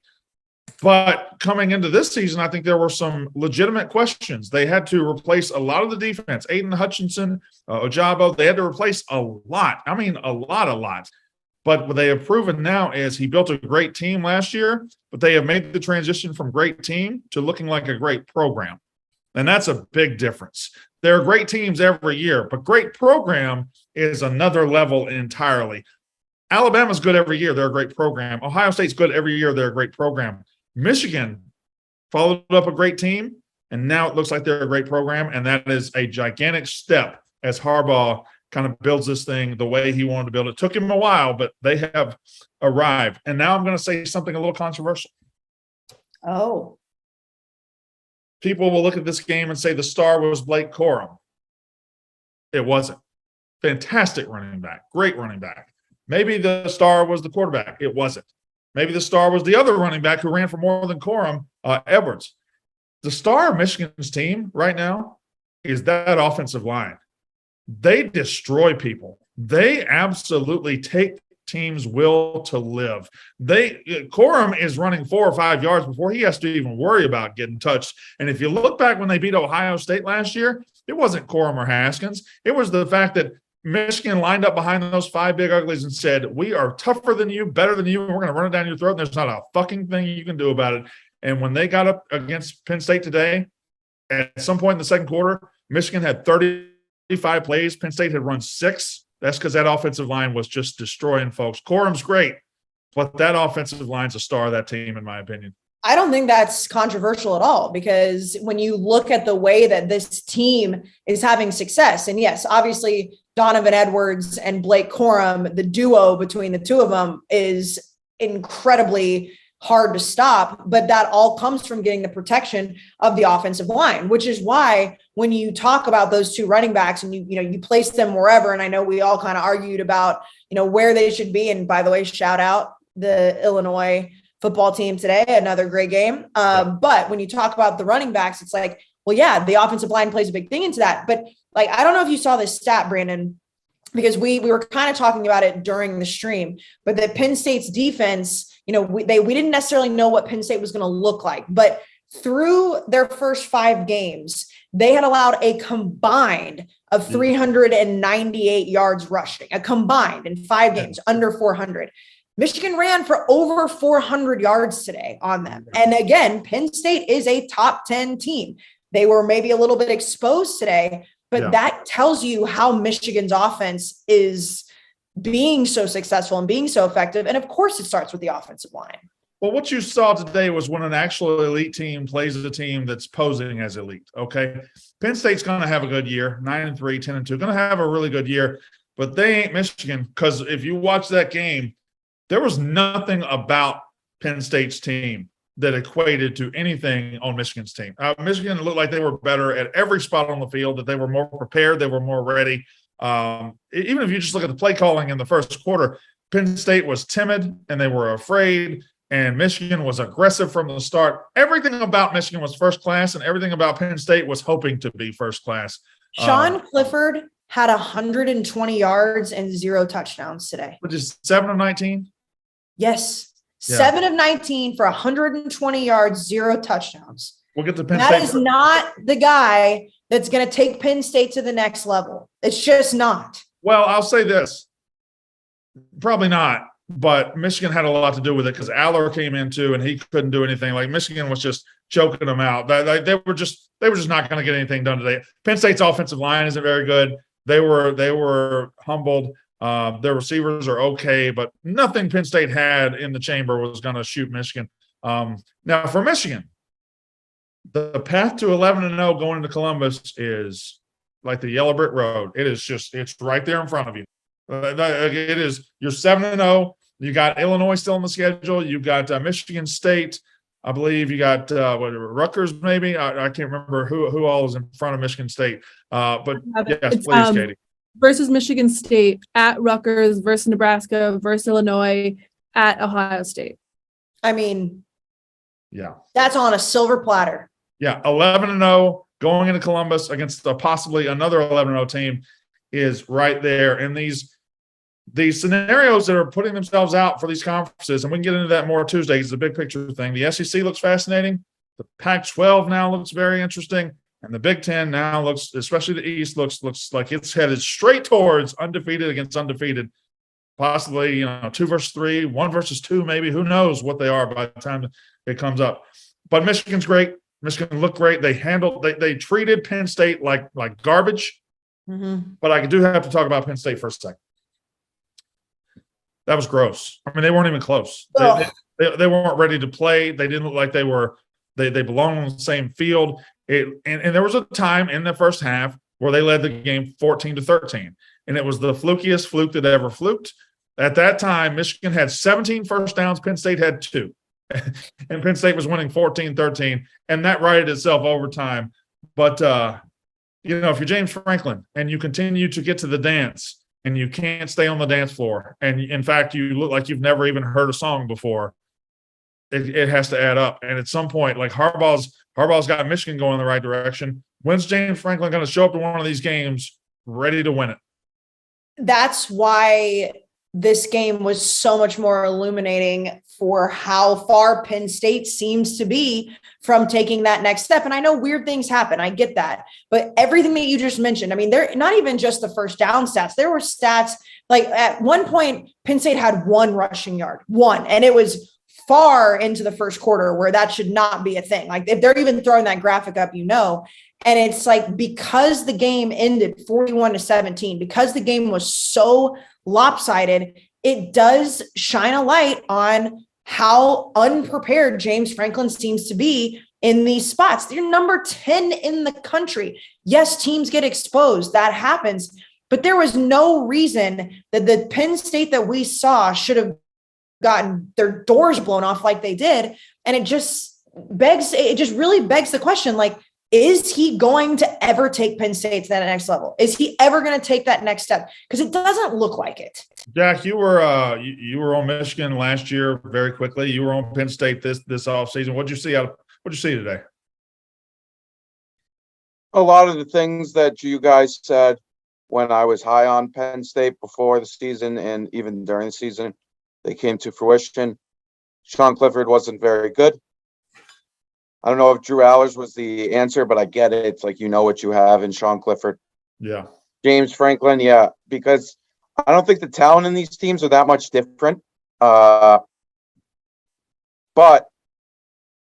But coming into this season, I think there were some legitimate questions. They had to replace a lot of the defense. Aiden Hutchinson, Ojabo, they had to replace a lot. I mean, a lot. But what they have proven now is he built a great team last year, but they have made the transition from great team to looking like a great program. And that's a big difference. There are great teams every year, but great program is another level entirely. Alabama's good every year. They're a great program. Ohio State's good every year. They're a great program. Michigan followed up a great team, and now it looks like they're a great program, and that is a gigantic step as Harbaugh kind of builds this thing the way he wanted to build it. It took him a while, but they have arrived. And now I'm going to say something a little controversial. Oh. People will look at this game and say the star was Blake Corum. It wasn't. Fantastic running back. Great running back. Maybe the star was the quarterback. It wasn't. Maybe the star was the other running back who ran for more than Corum, Edwards. The star of Michigan's team right now is that offensive line. They destroy people. They absolutely take teams' will to live. Corum is running 4 or 5 yards before he has to even worry about getting touched. And if you look back when they beat Ohio State last year, it wasn't Corum or Haskins. It was the fact that Michigan lined up behind those 5 big uglies and said, we are tougher than you, better than you, and we're going to run it down your throat, and there's not a fucking thing you can do about it. And when they got up against Penn State today, at some point in the second quarter, Michigan had 35 plays. Penn State had run 6. That's because that offensive line was just destroying folks. Corum's great, but that offensive line's a star of that team, in my opinion. I don't think that's controversial at all, because when you look at the way that this team is having success, and yes, obviously Donovan Edwards and Blake Corum, the duo between the two of them is incredibly hard to stop, but that all comes from getting the protection of the offensive line, which is why when you talk about those two running backs and you place them wherever, and I know we all kind of argued about, where they should be. And by the way, shout out the Illinois football team today, another great game. But when you talk about the running backs, it's like, well, yeah, the offensive line plays a big thing into that. But like, I don't know if you saw this stat, Brandon, because we were kind of talking about it during the stream, but that Penn State's defense, we didn't necessarily know what Penn State was going to look like, but through their first 5 games, they had allowed a combined of 398 yards rushing, a combined in 5 games, under 400. Michigan ran for over 400 yards today on them. And again, Penn State is a top 10 team. They were maybe a little bit exposed today, but that tells you how Michigan's offense is being so successful and being so effective. And of course, it starts with the offensive line. Well, what you saw today was when an actual elite team plays a team that's posing as elite, okay? Penn State's going to have a good year, 9-3, 10-2, going to have a really good year, but they ain't Michigan, because if you watch that game, there was nothing about Penn State's team that equated to anything on Michigan's team. Michigan looked like they were better at every spot on the field, that they were more prepared, they were more ready. Even if you just look at the play calling in the first quarter, Penn State was timid and they were afraid, and Michigan was aggressive from the start. Everything about Michigan was first class, and everything about Penn State was hoping to be first class. Sean Clifford had 120 yards and 0 touchdowns today. Which is 7 of 19? Yes. 7 of 19 for 120 yards, 0 touchdowns. We'll get to Penn State. That is not the guy that's going to take Penn State to the next level. It's just not. Well, I'll say this. Probably not, but Michigan had a lot to do with it, because Aller came in too, and he couldn't do anything. Like, Michigan was just choking them out. They were just not going to get anything done today. Penn State's offensive line isn't very good. They were humbled. Their receivers are okay, but nothing Penn State had in the chamber was going to shoot Michigan. Now, for Michigan, the path to 11-0 going into Columbus is like the yellow brick road. It's right there in front of you. It is. You're 7-0. You got Illinois still on the schedule. You've got Michigan State. I believe you got Rutgers, maybe. I can't remember who all is in front of Michigan State. But yes, please, Katie. Versus Michigan State, at Rutgers, versus Nebraska, versus Illinois, at Ohio State. I mean, yeah, that's on a silver platter. Yeah, 11-0 going into Columbus against possibly another 11-0 team is right there. And these scenarios that are putting themselves out for these conferences, and we can get into that more Tuesday, it's a big picture thing. The SEC looks fascinating. The Pac-12 now looks very interesting. And the Big Ten now looks, especially the East, looks like it's headed straight towards undefeated against undefeated. Possibly, 2 versus 3, 1 versus 2, maybe. Who knows what they are by the time it comes up. But Michigan's great. Michigan looked great. They treated Penn State like garbage. Mm-hmm. But I do have to talk about Penn State for a second. That was gross. I mean, they weren't even close. They weren't ready to play. They didn't look like they were. They belonged on the same field. And there was a time in the first half where they led the game 14-13, and it was the flukiest fluke that ever fluked. At that time, Michigan had 17 first downs. Penn State had 2, and Penn State was winning 14-13, and that righted itself over time. But if you're James Franklin and you continue to get to the dance and you can't stay on the dance floor, and in fact you look like you've never even heard a song before, it has to add up. And at some point, like Harbaugh's got Michigan going in the right direction. When's James Franklin going to show up to one of these games ready to win it? That's why this game was so much more illuminating for how far Penn State seems to be from taking that next step. And I know weird things happen. I get that. But everything that you just mentioned, I mean, they're not even just the first down stats. There were stats like at one point, Penn State had 1 rushing yard, 1, and it was far into the first quarter where that should not be a thing. Like if they're even throwing that graphic up, And it's like, because the game ended 41-17, because the game was so lopsided, it does shine a light on how unprepared James Franklin seems to be in these spots. They're number 10 in the country. Yes, teams get exposed. That happens. But there was no reason that the Penn State that we saw should have gotten their doors blown off like they did. And it just really begs the question, like, is he going to ever take Penn State to that next level? Is he ever going to take that next step? Because it doesn't look like it. Jack, you were on Michigan last year very quickly. You were on Penn State this offseason. What'd you see today? A lot of the things that you guys said when I was high on Penn State before the season and even during the season, they came to fruition. Sean Clifford wasn't very good. I don't know if Drew Allers was the answer, but I get it. It's like, you know what you have in Sean Clifford. Yeah. James Franklin, yeah, because I don't think the talent in these teams are that much different. But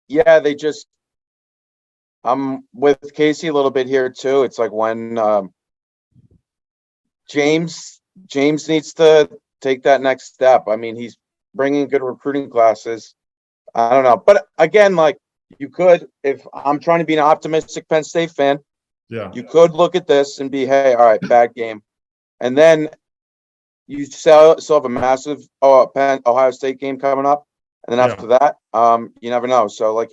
yeah, I'm with Casey a little bit here too. It's like when James needs to take that next step. I mean, he's bringing good recruiting classes. I don't know. But again, like, you could, if I'm trying to be an optimistic Penn State fan, Yeah. you could look at this and be, hey, all right, bad game. And then you still have a massive Ohio State game coming up. And then after that, you never know. So, like,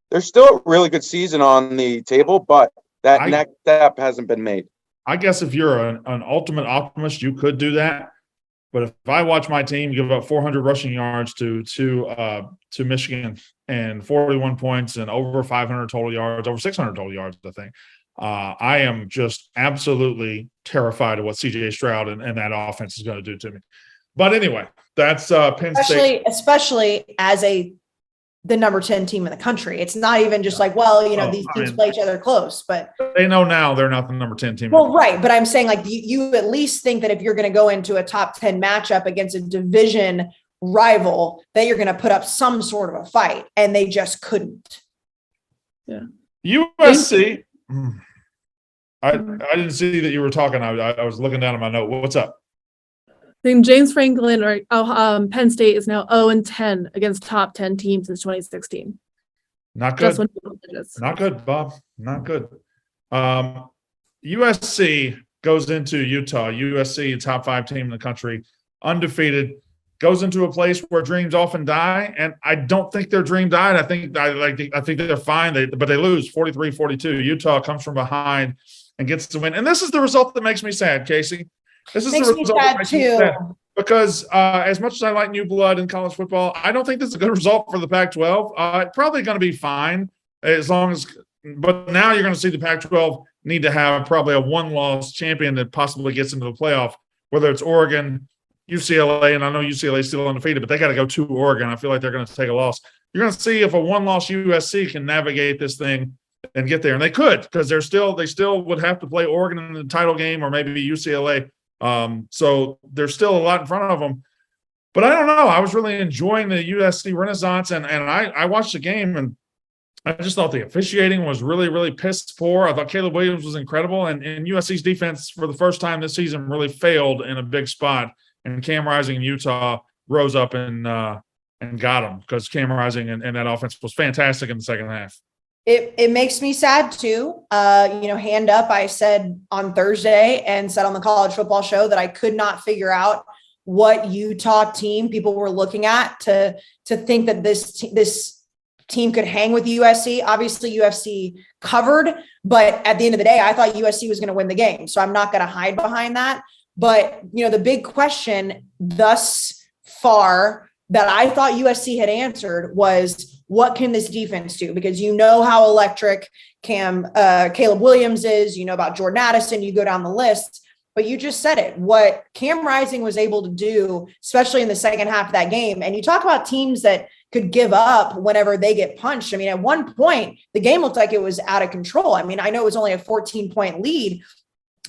there's still a really good season on the table, but that next step hasn't been made. I guess if you're an ultimate optimist, you could do that. But if I watch my team give up 400 rushing yards to Michigan and 41 points and over 500 total yards, over 600 total yards, I think, I am just absolutely terrified of what C.J. Stroud and that offense is going to do to me. But anyway, that's Penn State. Especially as the number 10 team in the country. It's not even just like, well, these teams play each other close, but they know now they're not the number 10 team. Well, right. But I'm saying, like, you at least think that if you're going to go into a top 10 matchup against a division rival, that you're going to put up some sort of a fight, and they just couldn't. Yeah. USC. I didn't see that you were talking. I was looking down at my note. What's up? I think James Franklin or Penn State is now 0-10 against top 10 teams since 2016. Not good. Not good, Bob. Not good. USC goes into Utah. USC, top 5 team in the country, undefeated, goes into a place where dreams often die, and I don't think their dream died. I think they're fine. But they lose 43-42. Utah comes from behind and gets the win. And this is the result that makes me sad, Casey. This is the result that makes me sad. Because as much as I like new blood in college football, I don't think this is a good result for the Pac-12. It's probably going to be fine but now you're going to see the Pac-12 need to have probably a one-loss champion that possibly gets into the playoff, whether it's Oregon, UCLA, and I know UCLA is still undefeated, but they got to go to Oregon. I feel like they're going to take a loss. You're going to see if a one-loss USC can navigate this thing and get there, and they could, because they still would have to play Oregon in the title game or maybe UCLA. So there's still a lot in front of them. But I don't know. I was really enjoying the USC Renaissance, and I watched the game, and I just thought the officiating was really, really piss poor. I thought Caleb Williams was incredible, and USC's defense for the first time this season really failed in a big spot. And Cam Rising in Utah rose up and got them, because Cam Rising and that offense was fantastic in the second half. It makes me sad too. Hand up, I said on Thursday and said on the college football show that I could not figure out what Utah team people were looking at to think that this team could hang with USC. Obviously, USC covered, but at the end of the day, I thought USC was going to win the game. So I'm not going to hide behind that. But, the big question thus far that I thought USC had answered was, what can this defense do? Because how electric Caleb Williams is, about Jordan Addison, you go down the list, but you just said it. What Cam Rising was able to do, especially in the second half of that game, and you talk about teams that could give up whenever they get punched. I mean, at one point, the game looked like it was out of control. I mean, I know it was only a 14-point lead.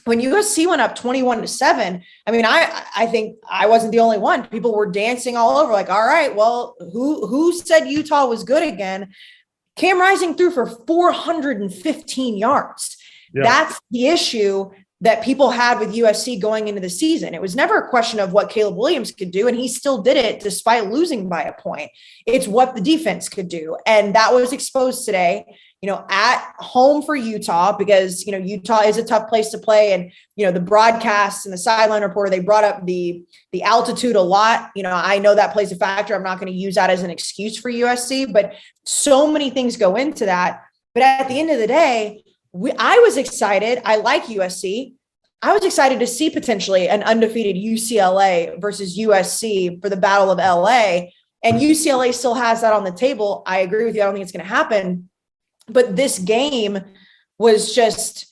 When USC went up 21-7, I mean, I think I wasn't the only one. People were dancing all over, like, all right, well, who said Utah was good again? Cam Rising threw for 415 yards. Yeah. That's the issue that people had with USC going into the season. It was never a question of what Caleb Williams could do, and he still did it despite losing by a point. It's what the defense could do, and that was exposed today, at home for Utah, because, Utah is a tough place to play, and, the broadcasts and the sideline reporter, they brought up the altitude a lot. I know that plays a factor. I'm not going to use that as an excuse for USC, but so many things go into that. But at the end of the day, I was excited. I like USC. I was excited to see potentially an undefeated UCLA versus USC for the Battle of LA. And UCLA still has that on the table. I agree with you. I don't think it's going to happen. But this game was just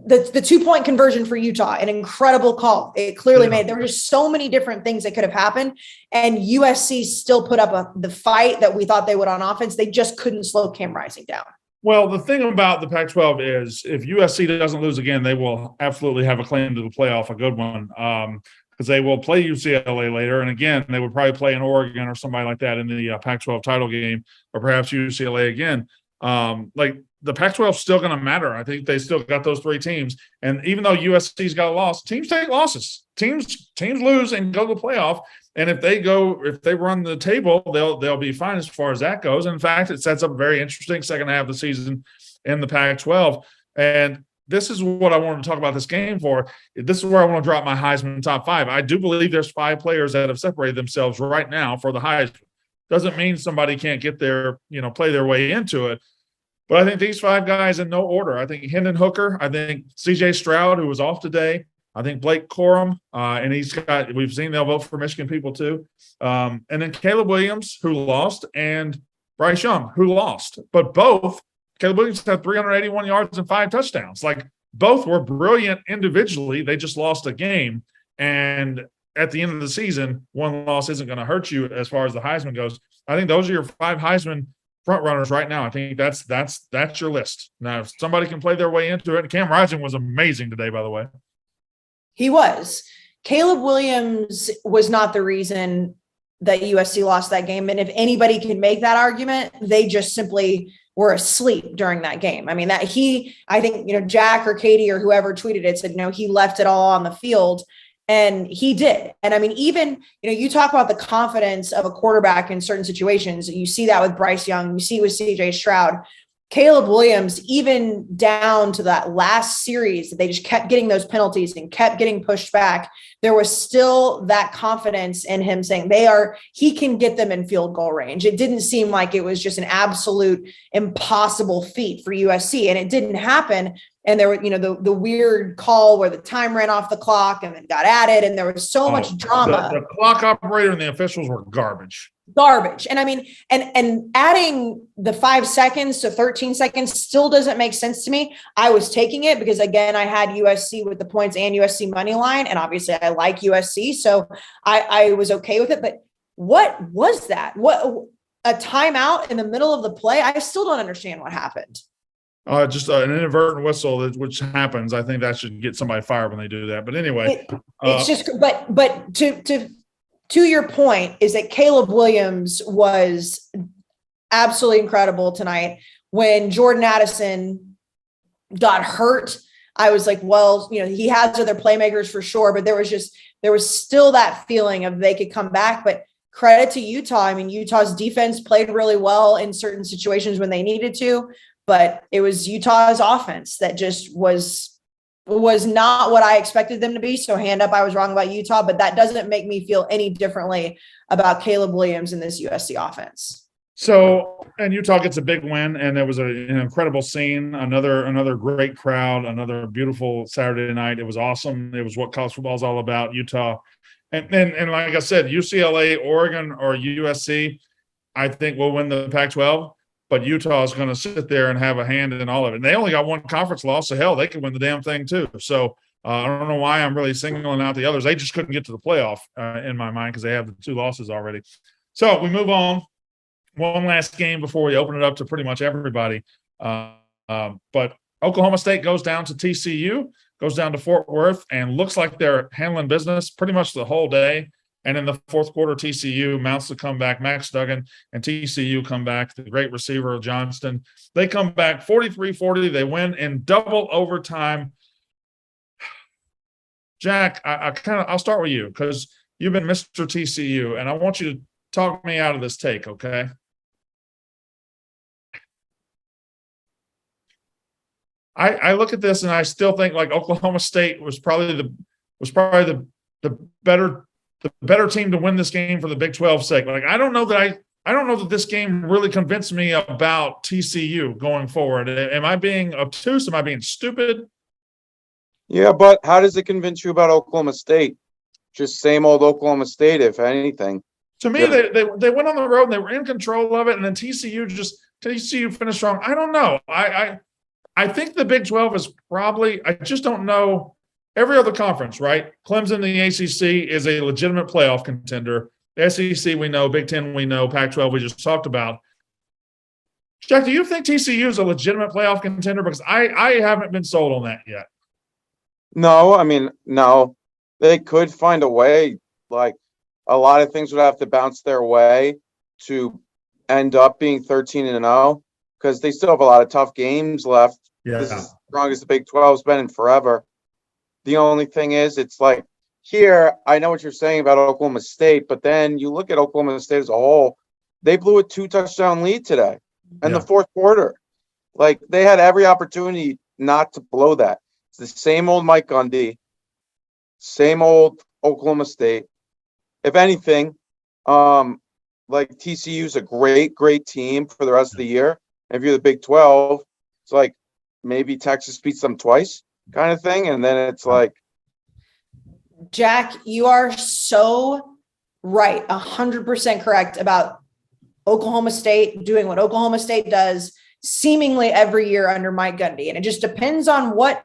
the 2-point conversion for Utah, an incredible call. It clearly there were just so many different things that could have happened. And USC still put up the fight that we thought they would on offense. They just couldn't slow Cam Rising down. Well, the thing about the Pac-12 is if USC doesn't lose again, they will absolutely have a claim to the playoff, a good one, because they will play UCLA later. And again, they would probably play in Oregon or somebody like that in the Pac-12 title game, or perhaps UCLA again. The Pac-12 is still going to matter. I think they still got those 3 teams. And even though USC's got a loss, teams take losses. Teams lose and go to the playoff. And if they run the table, they'll be fine as far as that goes. And in fact, it sets up a very interesting second half of the season in the Pac-12. And this is what I wanted to talk about this game for. This is where I want to drop my Heisman top 5. I do believe there's 5 players that have separated themselves right now for the Heisman. Doesn't mean somebody can't get there, play their way into it. But I think these 5 guys in no order. I think Hendon Hooker. I think C.J. Stroud, who was off today. I think Blake Corum, and we've seen they'll vote for Michigan people too. And then Caleb Williams, who lost, and Bryce Young, who lost. But both, Caleb Williams had 381 yards and 5 touchdowns. Both were brilliant individually. They just lost a game. And at the end of the season, one loss isn't going to hurt you as far as the Heisman goes. I think those are your 5 Heisman front runners right now. I think that's your list. Now, if somebody can play their way into it, and Cam Rising was amazing today, by the way. He was. Caleb Williams was not the reason that USC lost that game. And if anybody can make that argument, they just simply were asleep during that game. I mean, I think, Jack or Katie or whoever tweeted it said, he left it all on the field, and he did. And I mean, even, you talk about the confidence of a quarterback in certain situations. You see that with Bryce Young, you see it with CJ Stroud. Caleb Williams, even down to that last series, they just kept getting those penalties and kept getting pushed back. There was still that confidence in him saying he can get them in field goal range. It didn't seem like it was just an absolute impossible feat for USC, and it didn't happen. And there were, the weird call where the time ran off the clock and then got added, and there was so much drama. The clock operator and the officials were garbage. And I mean, and adding the 5 seconds to 13 seconds still doesn't make sense to me. I was taking it because, again, I had USC with the points and USC money line, and obviously I like USC, so I was okay with it. But what was that? What, a timeout in the middle of the play? I still don't understand what happened. Just an inadvertent whistle, which happens. I think that should get somebody fired when they do that. But anyway, it's just. But to your point is that Caleb Williams was absolutely incredible tonight. When Jordan Addison got hurt, I was like, well, he has other playmakers for sure, but there was still that feeling of they could come back. But credit to Utah. I mean, Utah's defense played really well in certain situations when they needed to, but it was Utah's offense that just was not what I expected them to be. So hand up, I was wrong about Utah, but that doesn't make me feel any differently about Caleb Williams in this USC offense. So, and Utah gets a big win, and there was an incredible scene, another great crowd, another beautiful Saturday night. It was awesome. It was what college football is all about, Utah. And like I said, UCLA, Oregon, or USC, I think will win the Pac-12. But Utah is going to sit there and have a hand in all of it. And they only got one conference loss, so hell, they could win the damn thing too. So I don't know why I'm really singling out the others. They just couldn't get to the playoff in my mind because they have the 2 losses already. So we move on. One last game before we open it up to pretty much everybody. But Oklahoma State goes down to TCU, goes down to Fort Worth, and looks like they're handling business pretty much the whole day. And in the fourth quarter, TCU mounts the comeback. Max Duggan and TCU come back. The great receiver, Johnston. They come back 43-40. They win in double overtime. Jack, I'll start with you because you've been Mr. TCU, and I want you to talk me out of this take, okay? I look at this and I still think like Oklahoma State was probably the better team to win this game for the Big 12's sake. Like I don't know that this game really convinced me about TCU going forward. Am I being obtuse? Am I being stupid? Yeah, but how does it convince you about Oklahoma State? Just same old Oklahoma State, if anything. To me, they went on the road and they were in control of it, and then TCU finished strong. I don't know. I think the Big 12 is probably – I just don't know. Every other conference, right? Clemson, the ACC, is a legitimate playoff contender. The SEC, we know. Big Ten, we know. Pac-12, we just talked about. Jack, do you think TCU is a legitimate playoff contender? Because I haven't been sold on that yet. No, I mean, no. They could find a way. Like, a lot of things would have to bounce their way to end up being 13-0 because they still have a lot of tough games left. Yeah. This is as strong as the Big 12's been in forever. The only thing is, it's like here, I know what you're saying about Oklahoma State, but then you look at Oklahoma State as a whole, they blew a 2-touchdown lead today in the fourth quarter. Like, they had every opportunity not to blow that. It's the same old Mike Gundy, same old Oklahoma State. If anything, like TCU's a great, great team for the rest of the year. And if you're the Big 12, it's like maybe Texas beats them twice kind of thing. And then it's like. Jack, you are so right. 100% correct about Oklahoma State doing what Oklahoma State does seemingly every year under Mike Gundy. And it just depends on what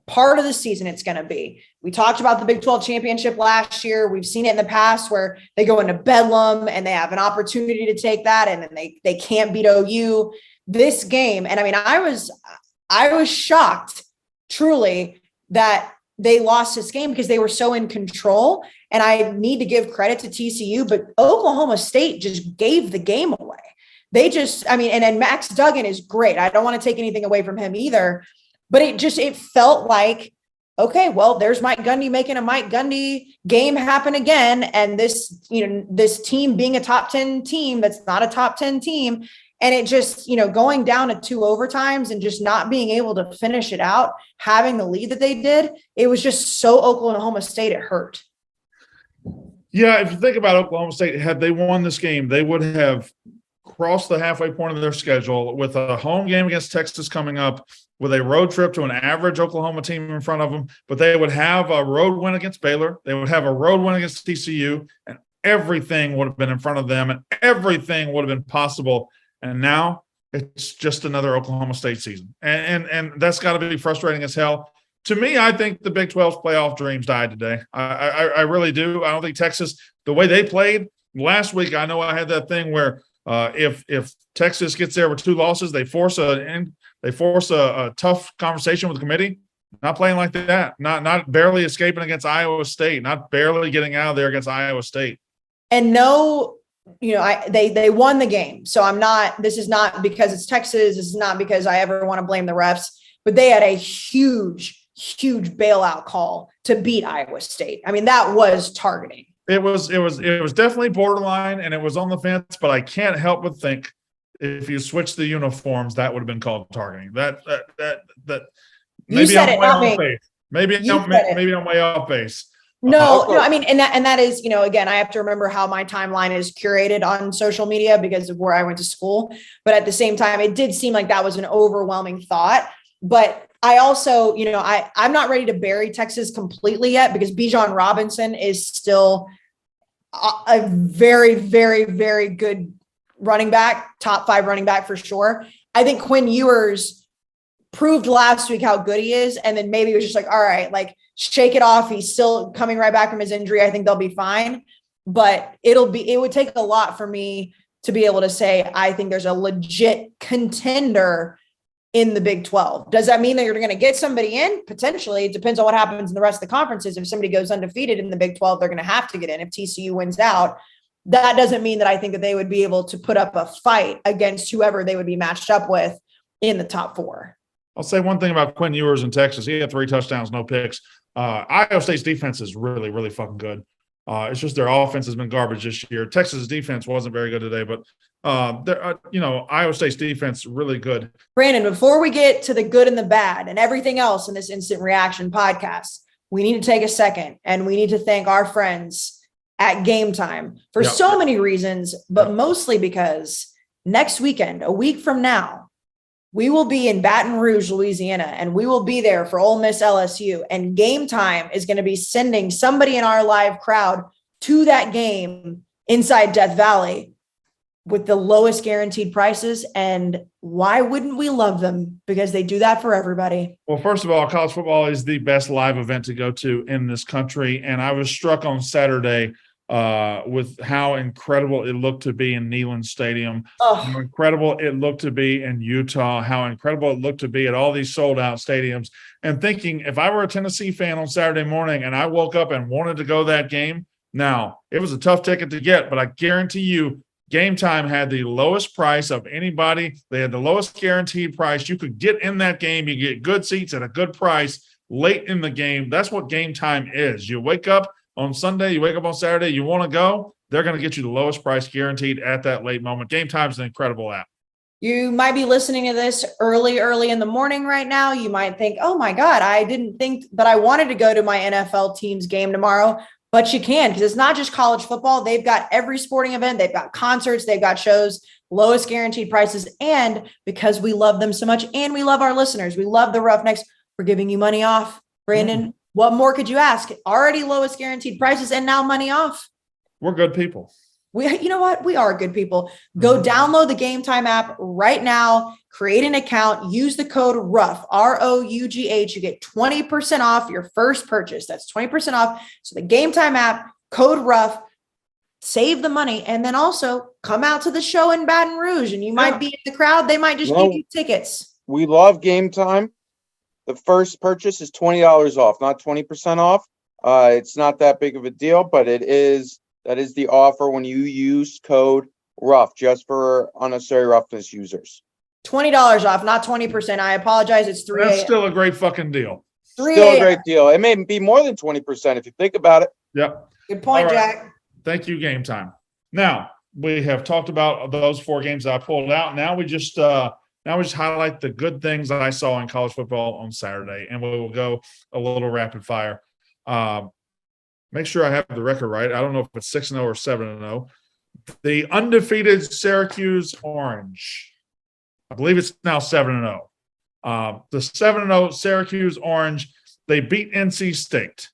part of the season it's going to be. We talked about the Big 12 championship last year. We've seen it in the past where they go into bedlam and they have an opportunity to take that and then they can't beat OU this game. And I mean, I was shocked truly that they lost this game because they were so in control. And I need to give credit to TCU, but Oklahoma State just gave the game away. They just, I mean, and then Max Duggan is great. I don't want to take anything away from him either, but it felt like, okay, well, there's Mike Gundy making a Mike Gundy game happen again. And this team being a top 10 team, that's not a top 10 team. And it just, going down to 2 overtimes and just not being able to finish it out, having the lead that they did, it was just so Oklahoma State, it hurt. Yeah, if you think about Oklahoma State, had they won this game, they would have crossed the halfway point of their schedule with a home game against Texas coming up, with a road trip to an average Oklahoma team in front of them. But they would have a road win against Baylor. They would have a road win against TCU, and everything would have been in front of them, and everything would have been possible. And now it's just another Oklahoma State season. And that's got to be frustrating as hell. To me, I think the Big 12's playoff dreams died today. I really do. I don't think Texas, the way they played last week, I know I had that thing where if Texas gets there with 2 losses, they force a tough conversation with the committee. Not playing like that. Not barely escaping against Iowa State. Not barely getting out of there against Iowa State. And no, they won the game. So this is not because it's Texas. This is not because I ever want to blame the refs, but they had a huge bailout call to beat Iowa State. I mean, that was targeting. It was definitely borderline and it was on the fence, but I can't help but think if you switch the uniforms, that would have been called targeting. That maybe I'm way off base. Maybe I'm way off base. No, I mean, and that is, again, I have to remember how my timeline is curated on social media because of where I went to school. But at the same time, it did seem like that was an overwhelming thought. But I also, I'm not ready to bury Texas completely yet because Bijan Robinson is still a very, very, very good running back, top 5 running back for sure. I think Quinn Ewers proved last week how good he is. And then maybe it was just like, all right, like shake it off. He's still coming right back from his injury. I think they'll be fine, but it would take a lot for me to be able to say, I think there's a legit contender in the Big 12. Does that mean that you're going to get somebody in? Potentially. It depends on what happens in the rest of the conferences. If somebody goes undefeated in the Big 12, they're going to have to get in. If TCU wins out, that doesn't mean that I think that they would be able to put up a fight against whoever they would be matched up with in the top 4. I'll say one thing about Quinn Ewers in Texas. He had 3 touchdowns, no picks. Iowa State's defense is really, really fucking good. It's just their offense has been garbage this year. Texas' defense wasn't very good today, but Iowa State's defense really good. Brandon, before we get to the good and the bad and everything else in this instant reaction podcast, we need to take a second and we need to thank our friends at Game Time for so many reasons, but mostly because next weekend, a week from now, we will be in Baton Rouge, Louisiana, and we will be there for Ole Miss LSU. And Game Time is going to be sending somebody in our live crowd to that game inside Death Valley with the lowest guaranteed prices. And why wouldn't we love them? Because they do that for everybody. Well, first of all, college football is the best live event to go to in this country. And I was struck on Saturday with how incredible it looked to be in Neyland Stadium, how incredible it looked to be in Utah, how incredible it looked to be at all these sold-out stadiums, and thinking if I were a Tennessee fan on Saturday morning and I woke up and wanted to go to that game, now, it was a tough ticket to get, but I guarantee you Game Time had the lowest price of anybody. They had the lowest guaranteed price. You could get in that game. You get good seats at a good price late in the game. That's what Game Time is. You wake up on Sunday, you wake up on Saturday, you want to go, they're going to get you the lowest price guaranteed at that late moment. Game Time is an incredible app. You might be listening to this early in the morning right now. You might think, oh my God, I didn't think that I wanted to go to my NFL team's game tomorrow, but you can, because it's not just college football. They've got every sporting event. They've got concerts. They've got shows, lowest guaranteed prices. And because we love them so much and we love our listeners, we love the Roughnecks, we're giving you money off. Brandon, what more could you ask? Already lowest guaranteed prices and now money off. We're good people. You know what? We are good people. Go download the Game Time app right now, create an account, use the code ROUGH, ROUGH. You get 20% off your first purchase. That's 20% off. So the Game Time app, code ROUGH, save the money, and then also come out to the show in Baton Rouge, and you might be in the crowd. They might just give you tickets. We love Game Time. The first purchase is $20 off, not 20% off. It's not that big of a deal, but that is the offer when you use code ROUGH, just for unnecessary roughness users. $20 off, not 20%. I apologize. It's 3 That's still a great fucking deal. Still a great deal. It may be more than 20% if you think about it. Yep. Good point, Jack. Thank you, Game Time. Now, we have talked about those 4 games that I pulled out. Now we just highlight the good things that I saw in college football on Saturday, and we will go a little rapid fire. Make sure I have the record right. I don't know if it's 6-0 or 7-0. The undefeated Syracuse Orange. I believe it's now 7-0. The 7-0 Syracuse Orange, they beat NC State.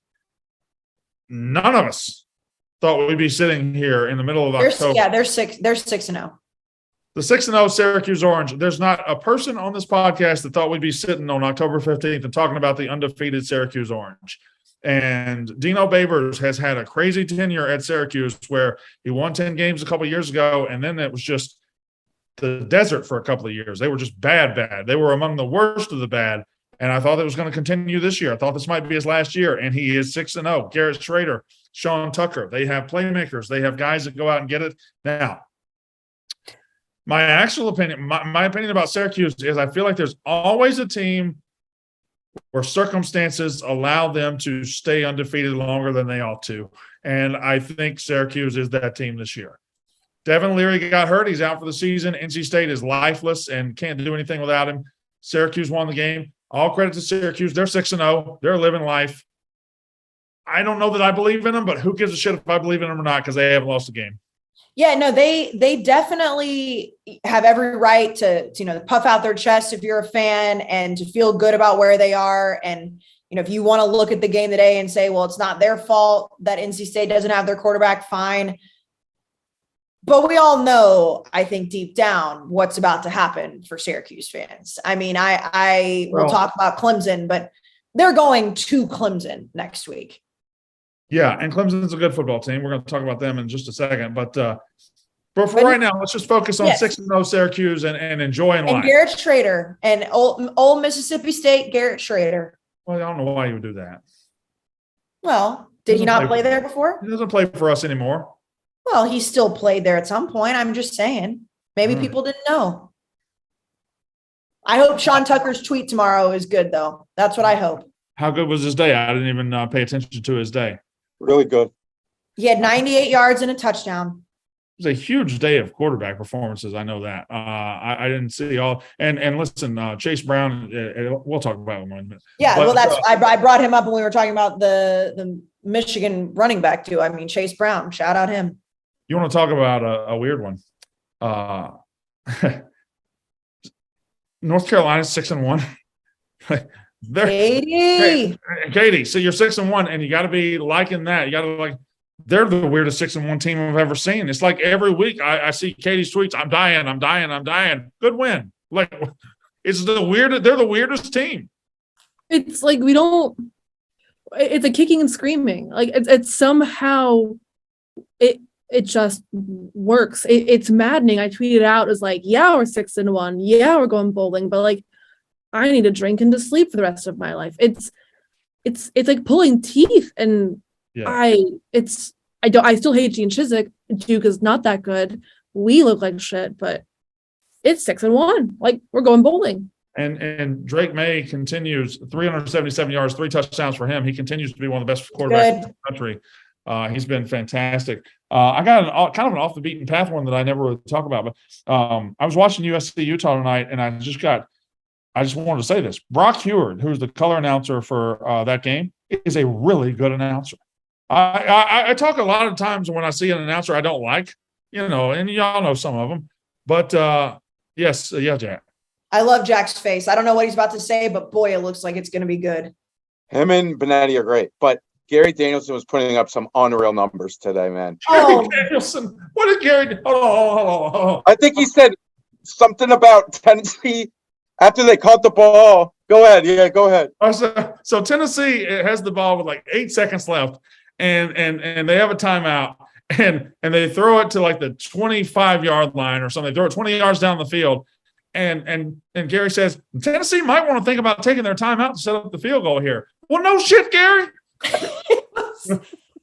None of us thought we'd be sitting here in the middle of October. They're 6-0. The 6-0 Syracuse Orange, there's not a person on this podcast that thought we'd be sitting on October 15th and talking about the undefeated Syracuse Orange. And Dino Babers has had a crazy tenure at Syracuse where he won 10 games a couple of years ago, and then it was just the desert for a couple of years. They were just bad. They were among the worst of the bad, and I thought it was going to continue this year. I thought this might be his last year, and he is 6-0. Garrett Schrader, Sean Tucker, they have playmakers. They have guys that go out and get it. Now, my actual opinion, my opinion about Syracuse is I feel like there's always a team where circumstances allow them to stay undefeated longer than they ought to. And I think Syracuse is that team this year. Devin Leary got hurt. He's out for the season. NC State is lifeless and can't do anything without him. Syracuse won the game. All credit to Syracuse. They're 6-0. They're living life. I don't know that I believe in them, but who gives a shit if I believe in them or not, because they haven't lost a game. Yeah, no, they definitely have every right to puff out their chest if you're a fan and to feel good about where they are. And, if you want to look at the game today and say, well, it's not their fault that NC State doesn't have their quarterback, fine. But we all know, I think deep down, what's about to happen for Syracuse fans. I mean, I will talk about Clemson, but they're going to Clemson next week. Yeah, and Clemson's a good football team. We're going to talk about them in just a second. But But for right now, let's just focus on Yes. 6-0 Syracuse and enjoying And life. Garrett Schrader and old Mississippi State Garrett Schrader. Well, I don't know why you would do that. Well, did he not play there before? He doesn't play for us anymore. Well, he still played there at some point. I'm just saying. Maybe people didn't know. I hope Sean Tucker's tweet tomorrow is good, though. That's what I hope. How good was his day? I didn't even pay attention to his day. Really good. He had 98 yards and a touchdown. It was a huge day of quarterback performances. I know that. I didn't see all. And listen, Chase Brown. We'll talk about him in a minute. Yeah, But, well, that's I brought him up when we were talking about the Michigan running back too. I mean, Chase Brown. Shout out him. You want to talk about a weird one? North Carolina's 6-1. Katie, so you're 6-1, and you got to be liking that. You got to like. They're the weirdest 6-1 team I've ever seen. It's like every week I see Katie's tweets. I'm dying. Good win. Like it's the weirdest. They're the weirdest team. It's like it's a kicking and screaming. Like it's somehow it just works. It's maddening. I tweeted out as like, yeah, we're 6-1. Yeah, we're going bowling, but like I need to drink and to sleep for the rest of my life. It's like pulling teeth, and I still hate Gene Chizik. Duke is not that good. We look like shit, but it's 6-1. Like we're going bowling. And Drake May continues 377 yards, 3 touchdowns for him. He continues to be one of the best quarterbacks in the country. He's been fantastic. I got kind of an off the beaten path one that I never really talk about, but I was watching USC Utah tonight, and I just wanted to say this. Brock Heward, who's the color announcer for that game, is a really good announcer. I talk a lot of times when I see an announcer I don't like, and y'all know some of them. But yes, Jack. I love Jack's face. I don't know what he's about to say, but boy, it looks like it's going to be good. Him and Benetti are great, but Gary Danielson was putting up some unreal numbers today, man. Gary Danielson. What did Gary? Hold on. I think he said something about Tennessee after they caught the ball. Go ahead. Yeah, go ahead. So Tennessee has the ball with like 8 seconds left, and they have a timeout, and they throw it to like the 25-yard line or something. They throw it 20 yards down the field, and Gary says Tennessee might want to think about taking their timeout to set up the field goal here. Well, no shit, Gary.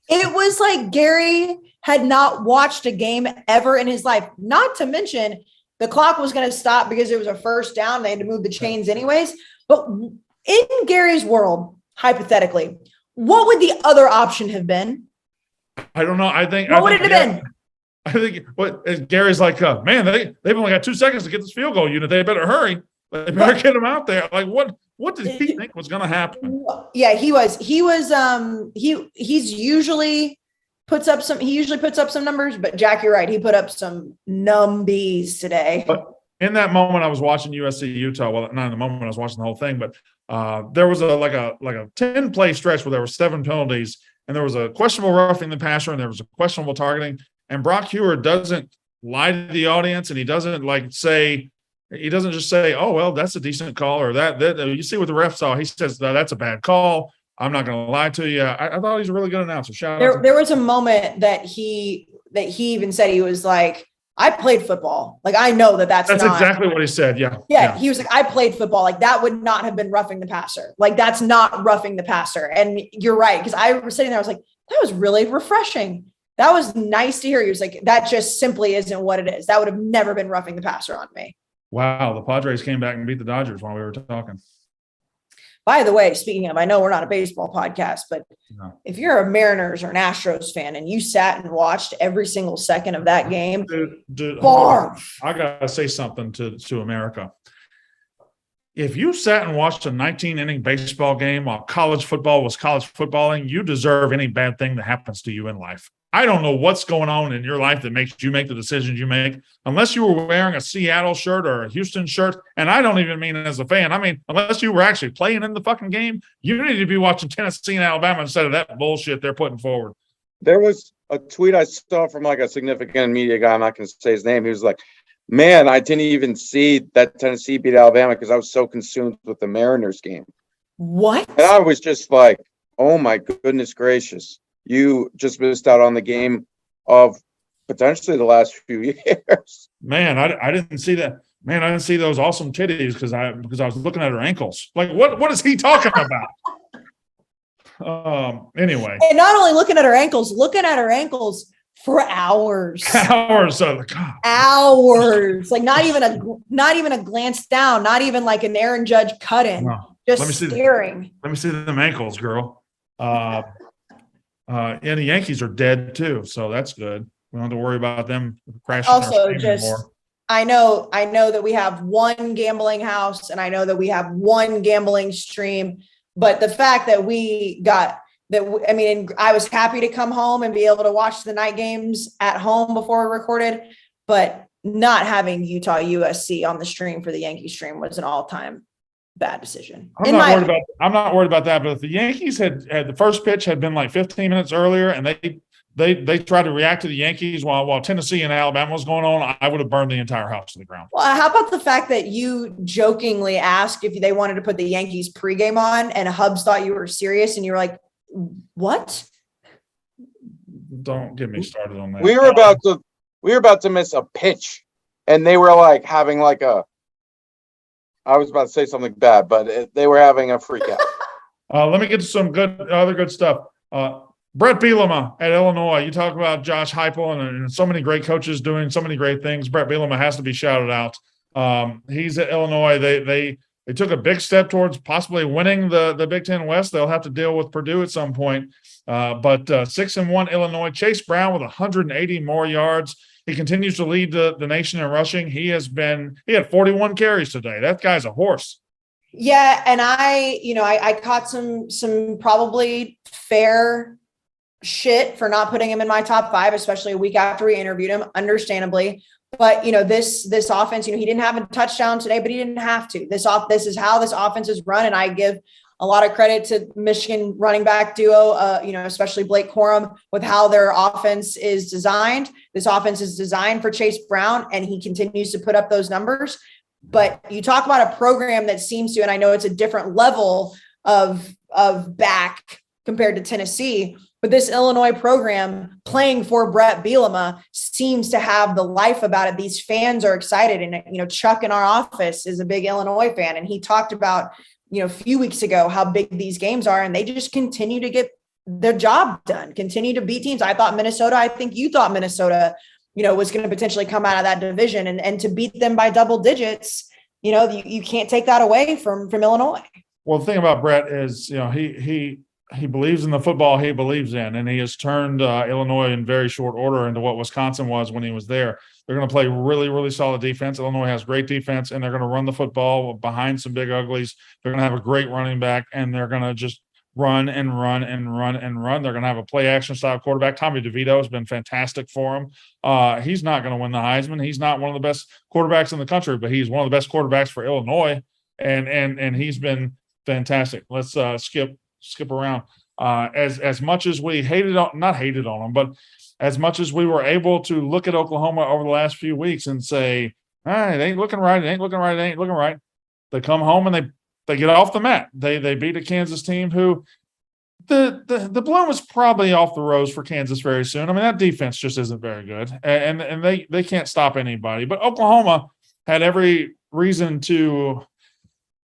It was like Gary had not watched a game ever in his life. Not to mention the clock was going to stop because it was a first down. They had to move the chains anyways. But in Gary's world, hypothetically, what would the other option have been? I don't know. What would it have been? I think Gary's like, man, they've only got 2 seconds to get this field goal unit. They better hurry. They better get them out there. Like, what did he think was going to happen? Yeah, he usually puts up some numbers, but Jack, you're right. He put up some numbies today. But in that moment, I was watching USC Utah. Well, not in the moment I was watching the whole thing, but there was a 10-play stretch where there were 7 penalties, and there was a questionable roughing the passer, and there was a questionable targeting. And Brock Heward doesn't lie to the audience, and he doesn't just say, oh, well, that's a decent call, or that you see what the ref saw. He says, that's a bad call. I'm not going to lie to you. I thought he was a really good announcer. There was a moment that he even said, he was like, I played football. Like, I know that's not exactly what he said. Yeah. He was like, I played football. Like, that would not have been roughing the passer. Like, that's not roughing the passer. And you're right. Because I was sitting there, I was like, that was really refreshing. That was nice to hear. He was like, that just simply isn't what it is. That would have never been roughing the passer on me. Wow. The Padres came back and beat the Dodgers while we were talking. By the way, speaking of, I know we're not a baseball podcast, but if you're a Mariners or an Astros fan and you sat and watched every single second of that game, I got to say something to America. If you sat and watched a 19-inning baseball game while college football was college footballing, you deserve any bad thing that happens to you in life. I don't know what's going on in your life that makes you make the decisions you make, unless you were wearing a Seattle shirt or a Houston shirt. And I don't even mean as a fan. I mean, unless you were actually playing in the fucking game, you need to be watching Tennessee and Alabama instead of that bullshit they're putting forward. There was a tweet I saw from like a significant media guy. I'm not going to say his name. He was like, man, I didn't even see that Tennessee beat Alabama because I was so consumed with the Mariners game. What? And I was just like, oh my goodness gracious. You just missed out on the game of potentially the last few years. Man, I didn't see that. Man, I didn't see those awesome titties because I was looking at her ankles. Like, what is he talking about? Anyway. And not only looking at her ankles for hours. Hours of God. Hours. Like not even a glance down, not even like an Aaron Judge cut in. No. Just staring. Let me see them ankles, girl. And the Yankees are dead too, so that's good. We don't have to worry about them crashing. Also, anymore. I know that we have one gambling house and I know that we have one gambling stream, but the fact that we got that, I mean, I was happy to come home and be able to watch the night games at home before we recorded, but not having Utah USC on the stream for the Yankee stream was an all-time bad decision. I'm not worried about that, but if the Yankees had the first pitch had been like 15 minutes earlier and they tried to react to the Yankees while Tennessee and Alabama was going on, I would have burned the entire house to the ground. Well, how about the fact that you jokingly asked if they wanted to put the Yankees pregame on and Hubs thought you were serious and you were like, what? Don't get me started on that. We were about to miss a pitch and they were like having like I was about to say something bad, but they were having a freak out. Let me get to some other good stuff. Brett Bielema at Illinois. You talk about Josh Heupel and so many great coaches doing so many great things. Brett Bielema has to be shouted out. He's at Illinois. They took a big step towards possibly winning the Big Ten West. They'll have to deal with Purdue at some point. But 6-1 Illinois. Chase Brown with 180 more yards. He continues to lead the nation in rushing. He had 41 carries today. That guy's a horse. Yeah, and I caught some probably fair shit for not putting him in my top 5, especially a week after we interviewed him, understandably. But this offense, he didn't have a touchdown today, but he didn't have to. This is how this offense is run, and I give a lot of credit to Michigan running back duo, especially Blake Corum, with how their offense is designed. This offense is designed for Chase Brown, and he continues to put up those numbers. But you talk about a program that seems to, and I know it's a different level of back compared to Tennessee, but this Illinois program playing for Brett Bielema seems to have the life about it. These fans are excited. And, Chuck in our office is a big Illinois fan. And he talked about, a few weeks ago, how big these games are. And they just continue to get their job done, continue to beat teams. I think you thought Minnesota, was going to potentially come out of that division and to beat them by double digits. You can't take that away from Illinois. Well, the thing about Brett is, he believes in the football he believes in, and he has turned Illinois in very short order into what Wisconsin was when he was there. They're going to play really, really solid defense. Illinois has great defense, and they're going to run the football behind some big uglies. They're going to have a great running back, and they're going to just run and run and run and run. They're going to have a play action style quarterback. Tommy DeVito has been fantastic for him. He's not going to win the Heisman. He's not one of the best quarterbacks in the country, but he's one of the best quarterbacks for Illinois, and he's been fantastic. Let's skip around. As much as we not hated on them, but as much as we were able to look at Oklahoma over the last few weeks and say, all right, it ain't looking right, it ain't looking right, it ain't looking right. They come home and they get off the mat. They beat a Kansas team who the bloom is probably off the rose for Kansas very soon. I mean, that defense just isn't very good, and they can't stop anybody. But Oklahoma had every reason to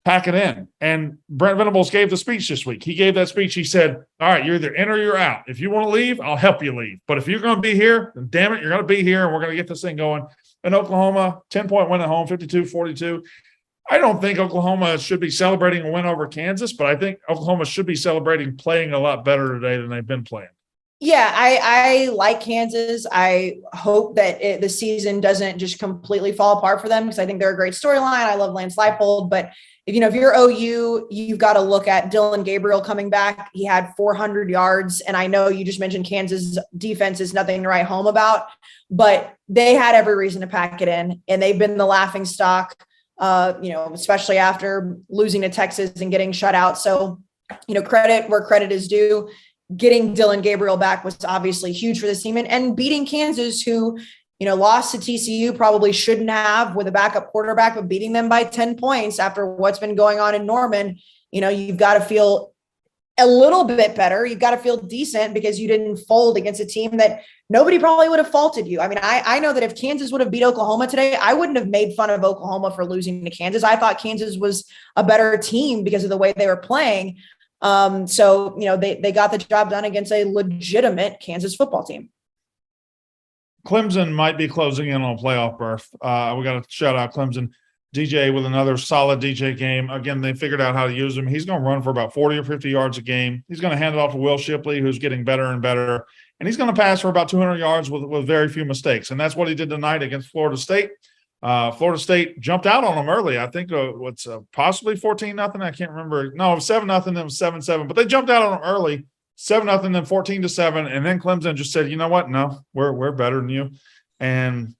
pack it in. And Brent Venables gave the speech this week. He gave that speech. He said, all right, you're either in or you're out. If you want to leave, I'll help you leave. But if you're going to be here, then damn it, you're going to be here, and we're going to get this thing going. And Oklahoma, 10-point win at home, 52-42. I don't think Oklahoma should be celebrating a win over Kansas, but I think Oklahoma should be celebrating playing a lot better today than they've been playing. Yeah, I like Kansas. I hope that the season doesn't just completely fall apart for them, because I think they're a great storyline. I love Lance Leipold, but if you're OU, you've got to look at Dylan Gabriel coming back. He had 400 yards, and I know you just mentioned Kansas defense is nothing to write home about, but they had every reason to pack it in, and they've been the laughing stock, especially after losing to Texas and getting shut out. So, credit where credit is due. Getting Dylan Gabriel back was obviously huge for this team, and beating Kansas, who, lost to TCU, probably shouldn't have with a backup quarterback, but beating them by 10 points after what's been going on in Norman, you've got to feel a little bit better. You got to feel decent because you didn't fold against a team that nobody probably would have faulted you. I mean, I know that if Kansas would have beat Oklahoma today, I wouldn't have made fun of Oklahoma for losing to Kansas. I thought Kansas was a better team because of the way they were playing. So, they got the job done against a legitimate Kansas football team. Clemson might be closing in on a playoff berth. We got to shout out Clemson. DJ with another solid DJ game. Again, they figured out how to use him. He's going to run for about 40 or 50 yards a game. He's going to hand it off to Will Shipley, who's getting better and better. And he's going to pass for about 200 yards with very few mistakes. And that's what he did tonight against Florida State. Florida State jumped out on them early. I think possibly 14-0. I can't remember. No, it was 7-0. It was 7-7. But they jumped out on them early, 7-0, then 14-7. And then Clemson just said, you know what? No, we're better than you. And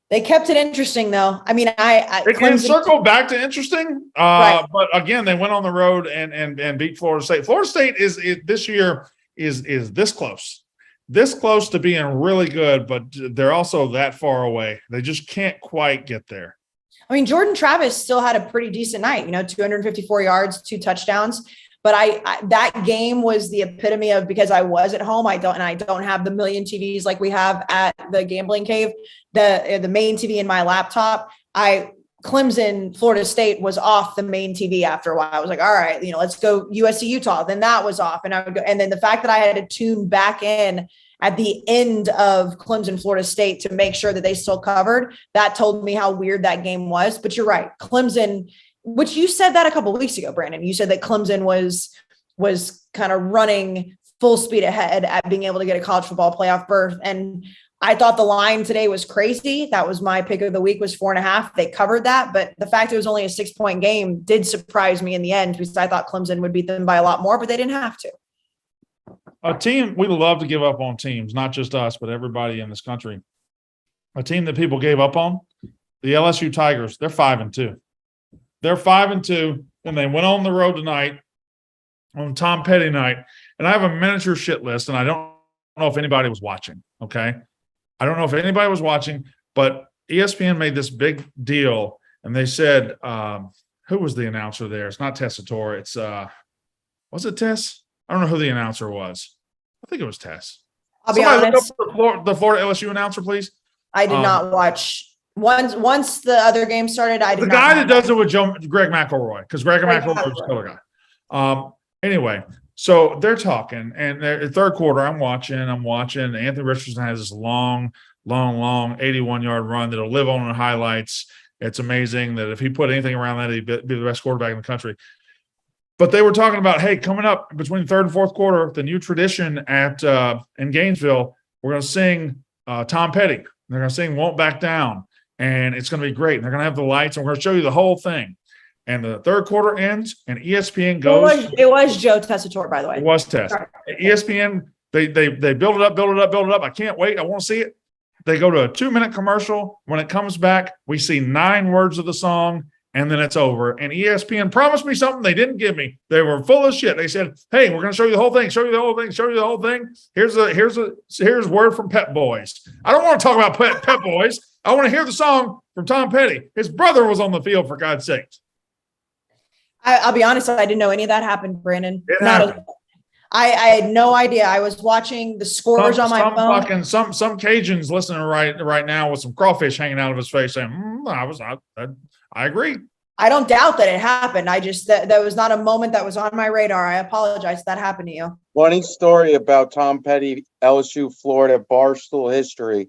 they kept it interesting, though. I mean, it can circle back to interesting, right. But again, they went on the road and beat Florida State. Florida State is this year is this close to being really good, but they're also that far away. They just can't quite get there. I mean, Jordan Travis still had a pretty decent night. 254 yards, 2 touchdowns. But that game was the epitome of, because I was at home, I don't have the million TVs like we have at the gambling cave, the main TV in my laptop. Clemson, Florida State was off the main TV after a while. I was like, all right, let's go USC, Utah. Then that was off. And I would go, and then the fact that I had to tune back in at the end of Clemson, Florida State to make sure that they still covered, that told me how weird that game was. But you're right. Clemson, which you said that a couple of weeks ago, Brandon, you said that Clemson was kind of running full speed ahead at being able to get a college football playoff berth. And I thought the line today was crazy. That was my pick of the week, was 4.5. They covered that, but the fact it was only a 6-point game did surprise me in the end, because I thought Clemson would beat them by a lot more, but they didn't have to. A team, we love to give up on teams, not just us, but everybody in this country. A team that people gave up on, the LSU Tigers, they're 5-2. They're 5-2, and they went on the road tonight on Tom Petty night. And I have a miniature shit list, and I don't know if anybody was watching, okay? I don't know if anybody was watching, but ESPN made this big deal, and they said, who was the announcer there? It's not Tessitore. It's was it Tess? I don't know who the announcer was. I think it was Tess. I'll be honest. Look up the Florida LSU announcer, please. I did not watch. Once the other game started, I did the not. guy that does it with Greg McElroy, because Greg McElroy was the killer guy. Anyway, so they're talking, and the third quarter, I'm watching. Anthony Richardson has this long 81-yard run that'll live on in the highlights. It's amazing that if he put anything around that, he'd be the best quarterback in the country. But they were talking about, hey, coming up between third and fourth quarter, the new tradition in Gainesville, we're going to sing Tom Petty. They're going to sing "Won't Back Down," and it's going to be great. And they're going to have the lights, and we're going to show you the whole thing. And the third quarter ends, and ESPN goes. It was Joe Tessitore, by the way. It was Tess. Sorry. ESPN, they build it up. I can't wait. I want to see it. They go to a 2-minute commercial. When it comes back, we see 9 words of the song, and then it's over. And ESPN promised me something they didn't give me. They were full of shit. They said, hey, we're going to show you the whole thing. Here's word from Pep Boys. I don't want to talk about Pep Boys. I want to hear the song from Tom Petty. His brother was on the field, for God's sake. I'll be honest, I didn't know any of that happened, Brandon. It happened. I had no idea. I was watching the scores on my phone. Some Cajuns listening right now with some crawfish hanging out of his face saying, I agree. I don't doubt that it happened. That was not a moment that was on my radar. I apologize if that happened to you. Funny story about Tom Petty, LSU, Florida, Barstool history.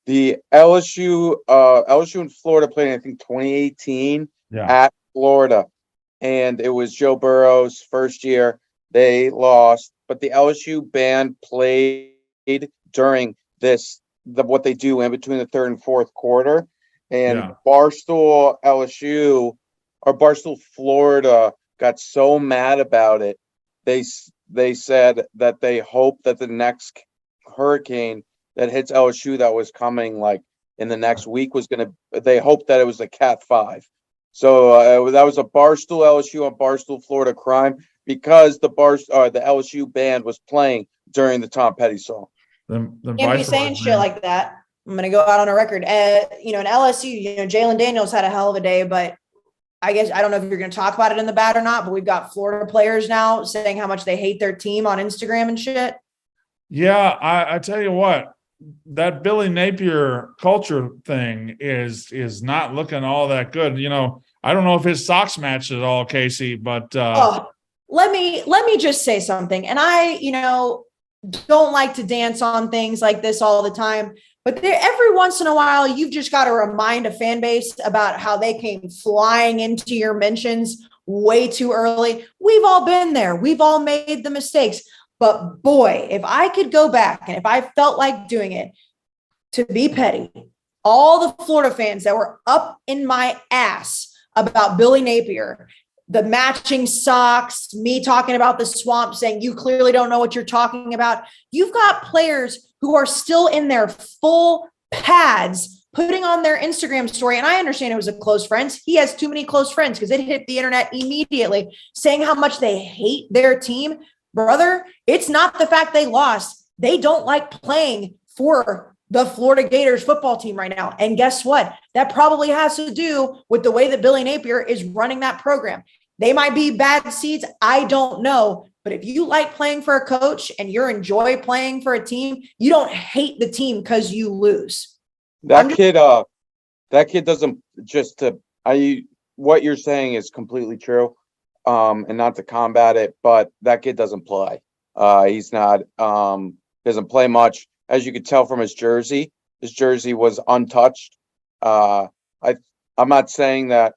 The LSU and Florida played, I think, 2018 at Florida. And it was Joe Burrow's first year. They lost, but the LSU band played during what they do in between the third and fourth quarter. And Barstool LSU or Barstool Florida got so mad about it. They said that they hope that the next hurricane that hits LSU that was coming like in the next week they hoped that it was a Cat 5. So that was a Barstool LSU and Barstool Florida crime because the LSU band was playing during the Tom Petty song. Can't be saying shit like that. I'm going to go out on a record. In LSU, Jalen Daniels had a hell of a day, but I guess I don't know if you're going to talk about it in the bat or not, but we've got Florida players now saying how much they hate their team on Instagram and shit. Yeah, I tell you what, that Billy Napier culture thing is not looking all that good. You know, I don't know if his socks match at all, Casey, but let me just say something. And I, don't like to dance on things like this all the time, but every once in a while, you've just got to remind a fan base about how they came flying into your mentions way too early. We've all been there. We've all made the mistakes. But boy, if I could go back and if I felt like doing it, to be petty, all the Florida fans that were up in my ass about Billy Napier, the matching socks, me talking about the swamp, saying you clearly don't know what you're talking about. You've got players who are still in their full pads putting on their Instagram story. And I understand it was a close friends. He has too many close friends because it hit the internet immediately saying how much they hate their team. Brother, it's not the fact they lost. They don't like playing for the Florida Gators football team right now. And guess what? That probably has to do with the way that Billy Napier is running that program. They might be bad seeds. I don't know. But if you like playing for a coach and you enjoy playing for a team, you don't hate the team because you lose. That kid doesn't what you're saying is completely true. And not to combat it, but that kid doesn't play. He's not, doesn't play much. As you could tell from his jersey was untouched. I'm not saying that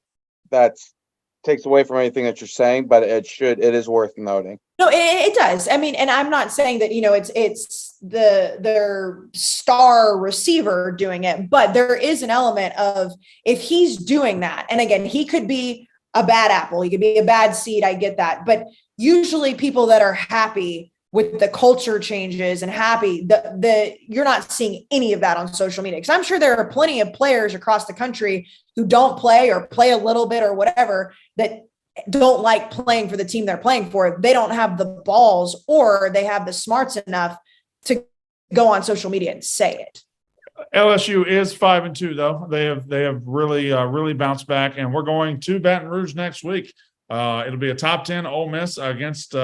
takes away from anything that you're saying, but it is worth noting. No, it does. I mean, and I'm not saying that, it's their star receiver doing it, but there is an element of if he's doing that, and again, he could be a bad apple, he could be a bad seed. I get that. But usually people that are happy with the culture changes and happy, you're not seeing any of that on social media. Because I'm sure there are plenty of players across the country who don't play or play a little bit or whatever that don't like playing for the team they're playing for. They don't have the balls or they have the smarts enough to go on social media and say it. LSU is 5-2 though. They have really bounced back, and we're going to Baton Rouge next week. It'll be a top 10 Ole Miss against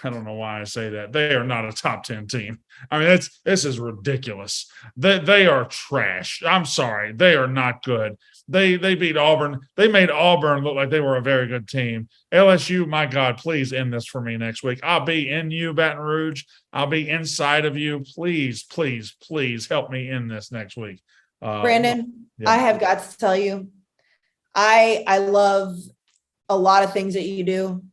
I don't know why I say that. They are not a top 10 team. I mean, this is ridiculous. They are trash. I'm sorry. They are not good. They beat Auburn. They made Auburn look like they were a very good team. LSU, my God, please end this for me next week. I'll be in you, Baton Rouge. I'll be inside of you. Please, please, please help me in this next week. Brandon, yeah. I have got to tell you, I love a lot of things that you do.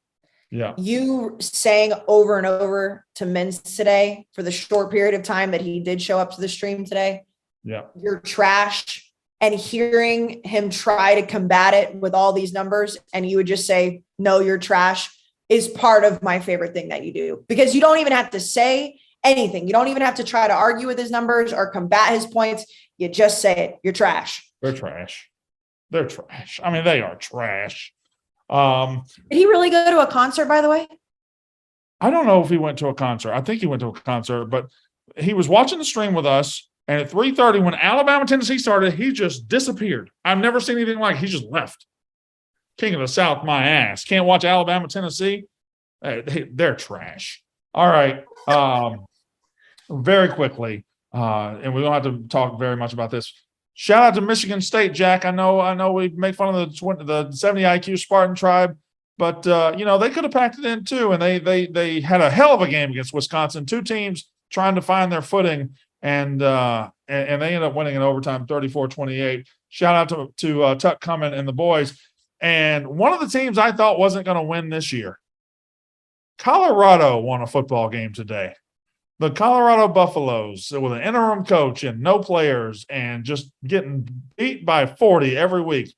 Yeah. You sang over and over to Mins today for the short period of time that he did show up to the stream today. Yeah. You're trash. And hearing him try to combat it with all these numbers and you would just say, no, you're trash, is part of my favorite thing that you do, because you don't even have to say anything. You don't even have to try to argue with his numbers or combat his points. You just say it. You're trash. They're trash. They're trash. I mean, they are trash. Did he really go to a concert, by the way? I don't know if he went to a concert. I think he went to a concert, but he was watching the stream with us. And at 3:30, when Alabama, Tennessee started, he just disappeared. I've never seen anything like it. He just left. King of the South, my ass. Can't watch Alabama, Tennessee. They're trash. All right. Very quickly, and we don't have to talk very much about this. Shout out to Michigan State, Jack. I know we make fun of the 70 IQ Spartan tribe, but they could have packed it in too. And they had a hell of a game against Wisconsin. Two teams trying to find their footing, and they ended up winning in overtime, 34-28. Shout out to Tuck Cummins and the boys. And one of the teams I thought wasn't going to win this year, Colorado, won a football game today. The Colorado Buffaloes, with an interim coach and no players and just getting beat by 40 every week.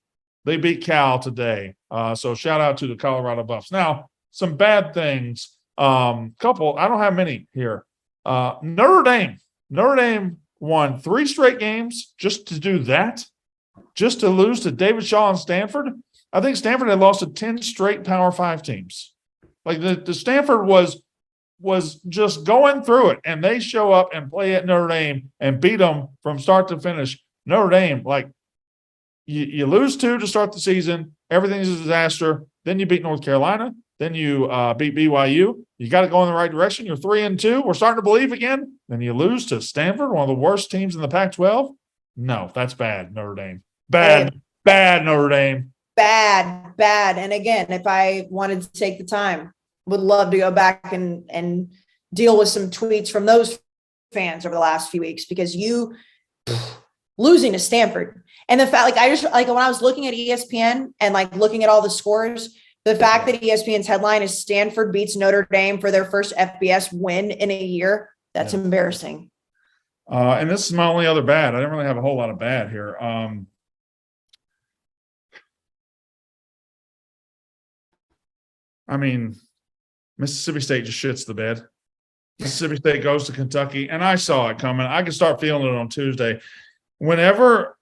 They beat Cal today. So shout out to the Colorado Buffs. Now, some bad things. Couple, I don't have many here. Notre Dame won 3 straight games just to do that, just to lose to David Shaw and Stanford. I think Stanford had lost to 10 straight Power 5 teams. Like the Stanford was just going through it, and they show up and play at Notre Dame and beat them from start to finish. Notre Dame, you lose 2 to start the season. Everything's a disaster. Then you beat North Carolina. Then you beat BYU. You got to go in the right direction. You're 3-2. We're starting to believe again. Then you lose to Stanford, one of the worst teams in the Pac-12. No, that's bad, Notre Dame. Bad Notre Dame. Bad. And again, if I wanted to take the time, would love to go back and deal with some tweets from those fans over the last few weeks, because you losing to Stanford and the fact, when I was looking at ESPN and looking at all the scores, the fact that ESPN's headline is Stanford beats Notre Dame for their first FBS win in a year, that's embarrassing. And this is my only other bad. I don't really have a whole lot of bad here. I mean, Mississippi State just shits the bed. Mississippi State goes to Kentucky, and I saw it coming. I could start feeling it on Tuesday. Whenever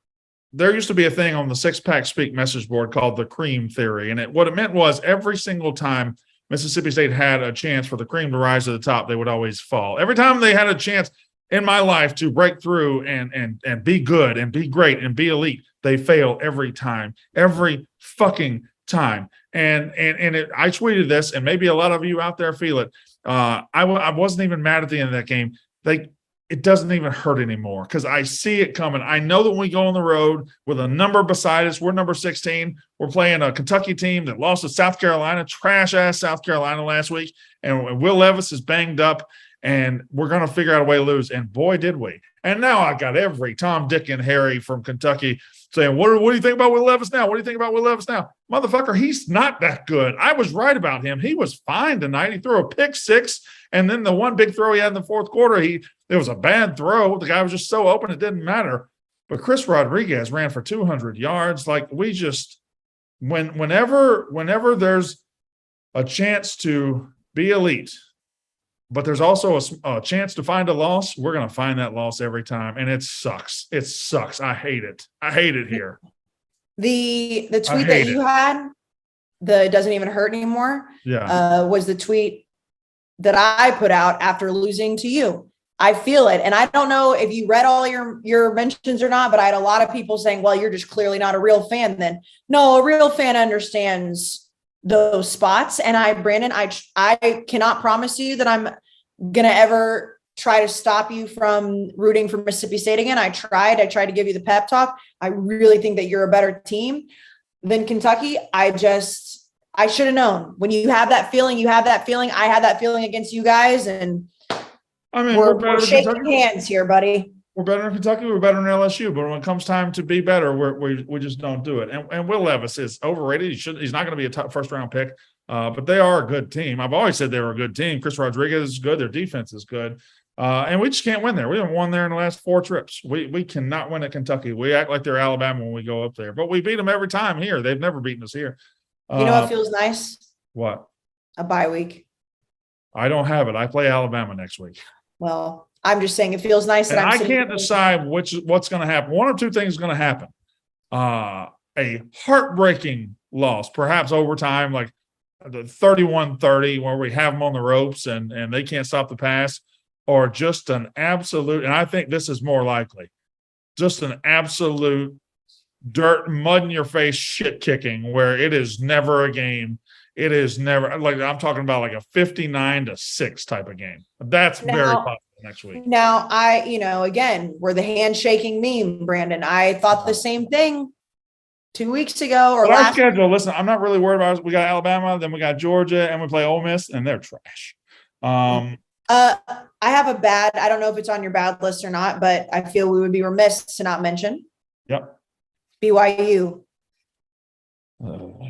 there used to be a thing on the Six Pack Speak message board called the cream theory, and what it meant was every single time Mississippi State had a chance for the cream to rise to the top, they would always fall. Every time they had a chance in my life to break through and be good and be great and be elite, they fail every time, every fucking time. And I tweeted this, and maybe a lot of you out there feel it. I wasn't even mad at the end of that game. It doesn't even hurt anymore because I see it coming. I know that when we go on the road with a number beside us, we're number 16. We're playing a Kentucky team that lost to South Carolina, trash-ass South Carolina last week, and Will Levis is banged up, and we're going to figure out a way to lose. And boy, did we. And now I got every Tom, Dick, and Harry from Kentucky saying, what do you think about Will Levis now? What do you think about Will Levis now? Motherfucker, he's not that good. I was right about him. He was fine tonight. He threw a pick 6, and then the one big throw he had in the fourth quarter, it was a bad throw. The guy was just so open, it didn't matter. But Chris Rodriguez ran for 200 yards. We just – whenever there's a chance to be elite, but there's also a chance to find a loss, we're going to find that loss every time, and it sucks. It sucks. I hate it. I hate it here. The tweet that you had, the doesn't even hurt anymore, was the tweet that I put out after losing to you. I feel it. And I don't know if you read all your mentions or not, but I had a lot of people saying, well, you're just clearly not a real fan then. No, a real fan understands those spots. And Brandon, I cannot promise you that I'm going to ever try to stop you from rooting for Mississippi State again. I tried to give you the pep talk. I really think that you're a better team than Kentucky. I should have known. When you have that feeling, you have that feeling. I had that feeling against you guys, and I mean, we're shaking hands here, buddy. We're better than Kentucky. We're better than LSU. But when it comes time to be better, we just don't do it. And Will Levis is overrated. He's not going to be a top first-round pick. But they are a good team. I've always said they were a good team. Chris Rodriguez is good. Their defense is good. And we just can't win there. We haven't won there in the last 4 trips. We cannot win at Kentucky. We act like they're Alabama when we go up there. But we beat them every time here. They've never beaten us here. You know what feels nice? What? A bye week. I don't have it. I play Alabama next week. Well, I'm just saying it feels nice. And I can't decide what's going to happen. One or two things are going to happen. A heartbreaking loss, perhaps overtime, like the 31-30, where we have them on the ropes and they can't stop the pass, or just an absolute, and I think this is more likely, just an absolute dirt, mud in your face shit kicking where it is never a game. It is never, like, I'm talking about like a 59-6 type of game. That's very possible next week. Now, again, we're the handshaking meme, Brandon. I thought the same thing 2 weeks ago or last. Our schedule, listen, I'm not really worried about it. We got Alabama, then we got Georgia, and we play Ole Miss, and they're trash. I have a bad, I don't know if it's on your bad list or not, but I feel we would be remiss to not mention. Yep. BYU. No.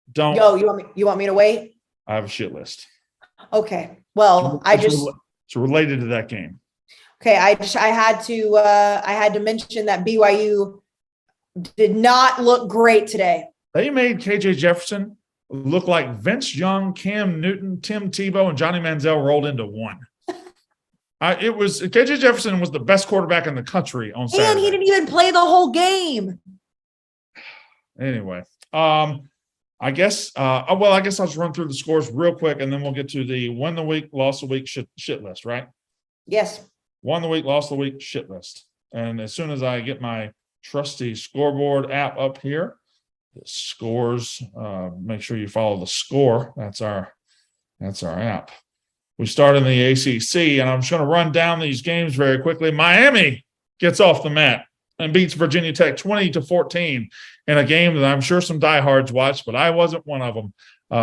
Don't. Yo, you want me to wait? I have a shit list. Okay. Well, it's related to that game. Okay, I had to mention that BYU did not look great today. They made KJ Jefferson look like Vince Young, Cam Newton, Tim Tebow, and Johnny Manziel rolled into one. KJ Jefferson was the best quarterback in the country on Saturday. And he didn't even play the whole game. Anyway, I guess I'll just run through the scores real quick, and then we'll get to the win the week, loss the week, shit list, right? Yes. Won the week, lost the week, shit list. And as soon as I get my trusty scoreboard app up here, the scores, make sure you follow the score. That's our app. We start in the ACC, and I'm just going to run down these games very quickly. Miami gets off the mat and beats Virginia Tech 20-14 in a game that I'm sure some diehards watched, but I wasn't one of them.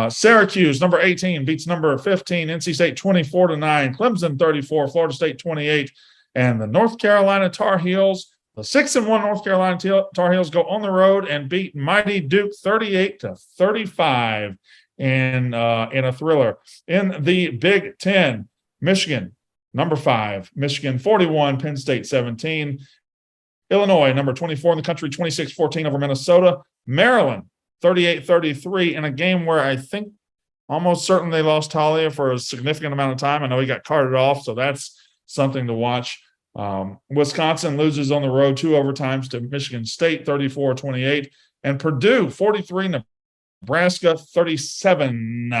Syracuse, number 18, beats number 15, NC State 24-9, Clemson 34, Florida State 28, and the North Carolina Tar Heels, the 6-1 North Carolina Tar Heels, go on the road and beat mighty Duke 38-35 in a thriller. In the Big Ten, Michigan, number 5, Michigan 41, Penn State 17. Illinois, number 24 in the country, 26-14 over Minnesota. Maryland, 38-33 in a game where I think almost certain they lost Talia for a significant amount of time. I know he got carted off, so that's something to watch. Wisconsin loses on the road 2 overtimes to Michigan State, 34-28. And Purdue, 43, Nebraska 37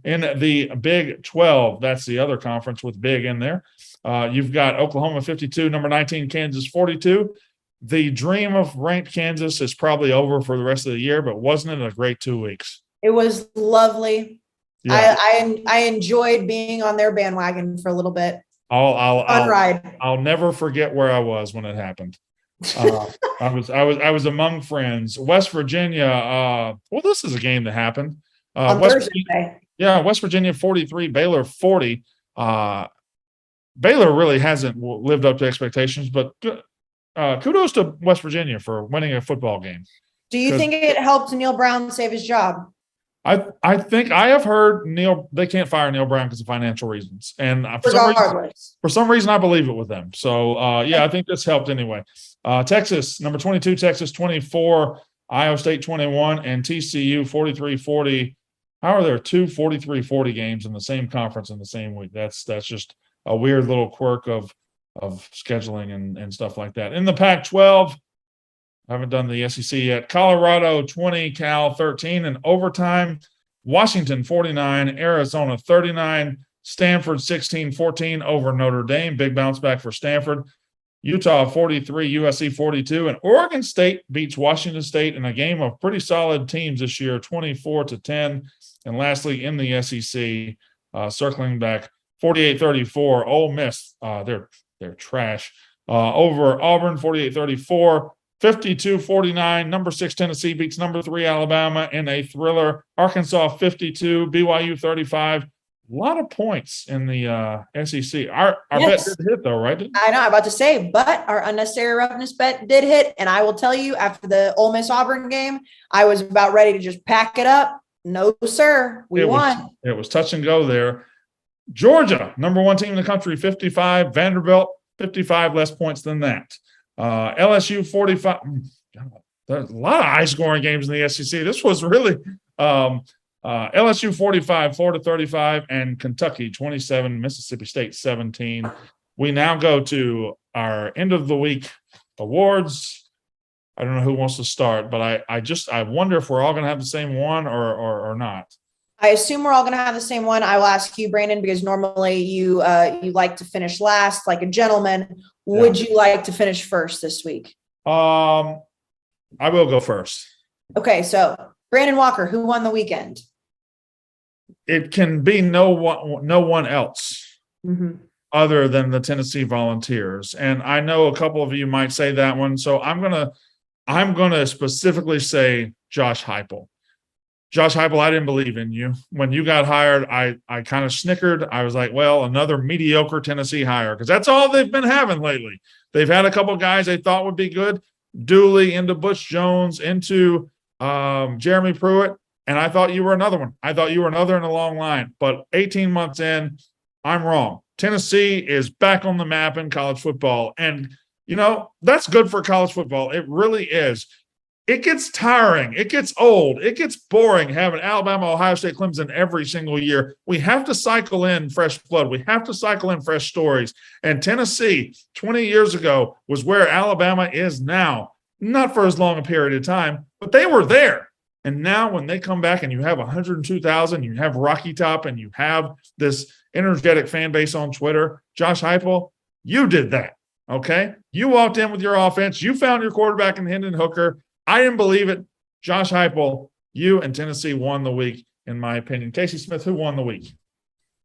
in the Big 12. That's the other conference with big in there. You've got Oklahoma 52, number 19, Kansas 42. The dream of ranked Kansas is probably over for the rest of the year, but wasn't it a great 2 weeks? It was lovely. Yeah. I enjoyed being on their bandwagon for a little bit. I'll never forget where I was when it happened. I was among friends. West Virginia. Well, this is a game that happened. West Virginia 43, Baylor 40. Baylor really hasn't lived up to expectations, but kudos to West Virginia for winning a football game. Do you think it helped Neil Brown save his job? I think I have heard they can't fire Neil Brown because of financial reasons, and for some reason I believe it with them. So I think this helped anyway. Texas, number 22, Texas 24, Iowa State 21, and TCU 43-40. How are there 2 43-40 games in the same conference in the same week? That's just a weird little quirk of scheduling and stuff like that. In the Pac-12, I haven't done the SEC yet. Colorado 20, Cal 13 in overtime. Washington 49, Arizona 39, Stanford 16-14 over Notre Dame. Big bounce back for Stanford. Utah 43, USC 42, and Oregon State beats Washington State in a game of pretty solid teams this year, 24-10. And lastly, in the SEC, circling back, 48-34, Ole Miss, they're trash, over Auburn, 48-34. 52-49, number 6 Tennessee beats number 3 Alabama in a thriller. Arkansas 52, BYU 35. A lot of points in the SEC. Our bet did hit though, right? I know, I'm about to say, but our unnecessary roughness bet did hit. And I will tell you, after the Ole Miss Auburn game, I was about ready to just pack it up. No, sir. We won. It was touch and go there. Georgia, number 1 team in the country, 55. Vanderbilt, 55, less points than that. LSU 45. There's a lot of high-scoring games in the SEC. This was really LSU 45, Florida 35, and Kentucky 27, Mississippi State 17. We now go to our end of the week awards. I don't know who wants to start, but I wonder if we're all going to have the same one or not. I assume we're all going to have the same one. I will ask you, Brandon, because normally you like to finish last like a gentleman. Yeah. Would you like to finish first this week? I will go first. Okay, so Brandon Walker, who won the weekend? It can be no one else other than the Tennessee Volunteers. And I know a couple of you might say that one. So I'm gonna specifically say Josh Heupel. Josh Heupel, I didn't believe in you. When you got hired, I kind of snickered. I was like, well, another mediocre Tennessee hire, because that's all they've been having lately. They've had a couple of guys they thought would be good. Dooley into Butch Jones, into Jeremy Pruitt, and I thought you were another one. I thought you were another in a long line. But 18 months in, I'm wrong. Tennessee is back on the map in college football. And, that's good for college football. It really is. It gets tiring. It gets old. It gets boring having Alabama, Ohio State, Clemson every single year. We have to cycle in fresh blood. We have to cycle in fresh stories. And Tennessee, 20 years ago, was where Alabama is now. Not for as long a period of time, but they were there. And now when they come back and you have 102,000, you have Rocky Top, and you have this energetic fan base on Twitter, Josh Heupel, you did that. Okay. You walked in with your offense. You found your quarterback in Hendon Hooker. I didn't believe it. Josh Heupel, you and Tennessee won the week, in my opinion. Casey Smith, who won the week?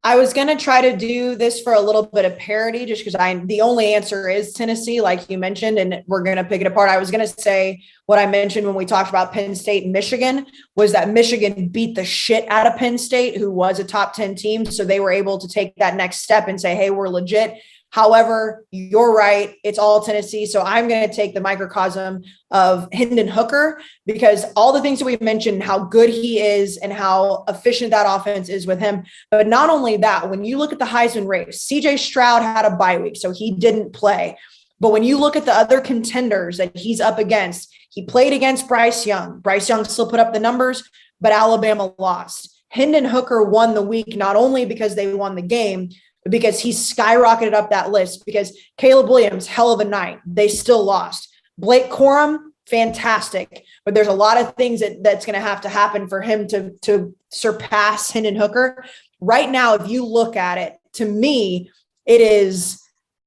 I was going to try to do this for a little bit of parody just because the only answer is Tennessee, like you mentioned, and we're going to pick it apart. I was going to say what I mentioned when we talked about Penn State and Michigan was that Michigan beat the shit out of Penn State, who was a top 10 team. So they were able to take that next step and say, hey, we're legit. However, you're right. It's all Tennessee. So I'm going to take the microcosm of Hendon Hooker because all the things that we mentioned, how good he is and how efficient that offense is with him. But not only that, when you look at the Heisman race, CJ Stroud had a bye week, so he didn't play. But when you look at the other contenders that he's up against, he played against Bryce Young. Bryce Young still put up the numbers, but Alabama lost. Hendon Hooker won the week, not only because they won the game, because he skyrocketed up that list because Caleb Williams, hell of a night. They still lost. Blake Corum, fantastic. But there's a lot of things that's going to have to happen for him to surpass Hendon Hooker. Right now, if you look at it, to me, it is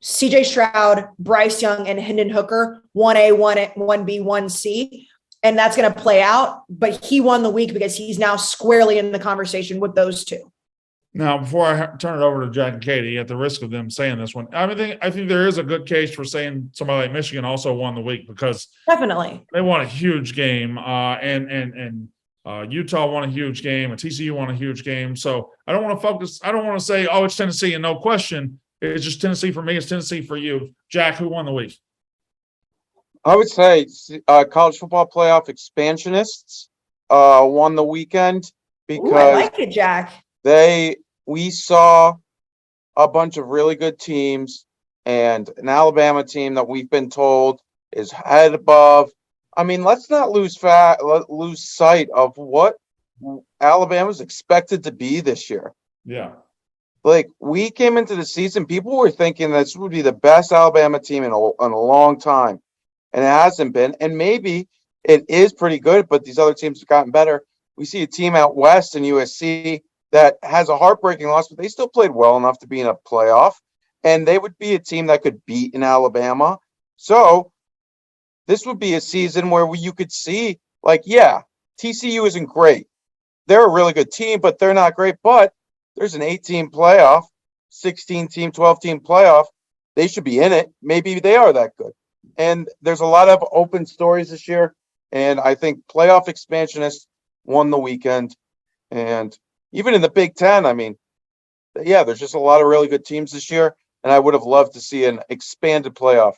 CJ Stroud, Bryce Young, and Hendon Hooker, 1A, 1B, 1C. And that's going to play out. But he won the week because he's now squarely in the conversation with those two. Now, before I turn it over to Jack and Katie, at the risk of them saying this one, I think there is a good case for saying somebody like Michigan also won the week because definitely they won a huge game, and Utah won a huge game, and TCU won a huge game. So I don't want to focus. I don't want to say, oh, it's Tennessee and no question. It's just Tennessee for me. It's Tennessee for you, Jack. Who won the week? I would say college football playoff expansionists won the weekend because I like it, Jack. We saw a bunch of really good teams and an Alabama team that we've been told is head above. I mean, let's not lose sight of what Alabama's expected to be this year. Yeah. Like, we came into the season, people were thinking this would be the best Alabama team in a long time, and it hasn't been. And maybe it is pretty good, but these other teams have gotten better. We see a team out west in USC that has a heartbreaking loss, but they still played well enough to be in a playoff, and they would be a team that could beat in Alabama. So this would be a season where you could see, like, yeah, TCU isn't great. They're a really good team, but they're not great. But there's an 8-team playoff, 16-team, 12-team playoff. They should be in it. Maybe they are that good. And there's a lot of open stories this year, and I think playoff expansionists won the weekend. And even in the Big Ten, I mean, yeah, there's just a lot of really good teams this year, and I would have loved to see an expanded playoff.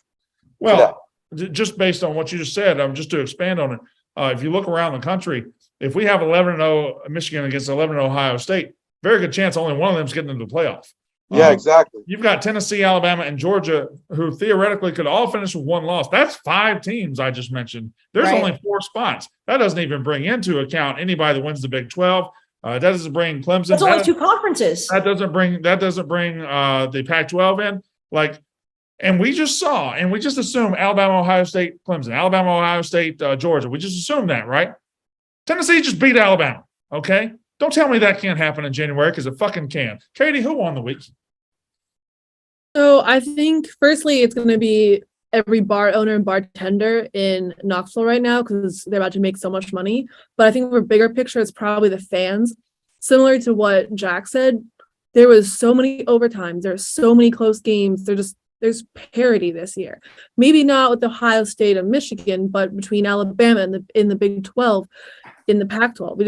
Well, just based on what you just said, just to expand on it, if you look around the country, if we have 11-0 Michigan against 11-0 Ohio State, very good chance only one of them is getting into the playoff. Yeah, exactly. You've got Tennessee, Alabama, and Georgia, who theoretically could all finish with one loss. That's 5 teams I just mentioned. There's only 4 spots. That doesn't even bring into account anybody that wins the Big 12. That doesn't bring Clemson. That's only 2 conferences. That doesn't bring the Pac-12 in. Like, and we just assume Alabama, Ohio State, Clemson, Alabama, Ohio State, Georgia. We just assume that, right? Tennessee just beat Alabama. Okay, don't tell me that can't happen in January because it fucking can. Katie, who won the week? So I think firstly it's going to be every bar owner and bartender in Knoxville right now because they're about to make so much money. But I think for bigger picture, it's probably the fans. Similar to what Jack said, there was so many overtimes. There's so many close games. There's parity this year. Maybe not with Ohio State and Michigan, but between Alabama and in the Big 12, in the Pac-12.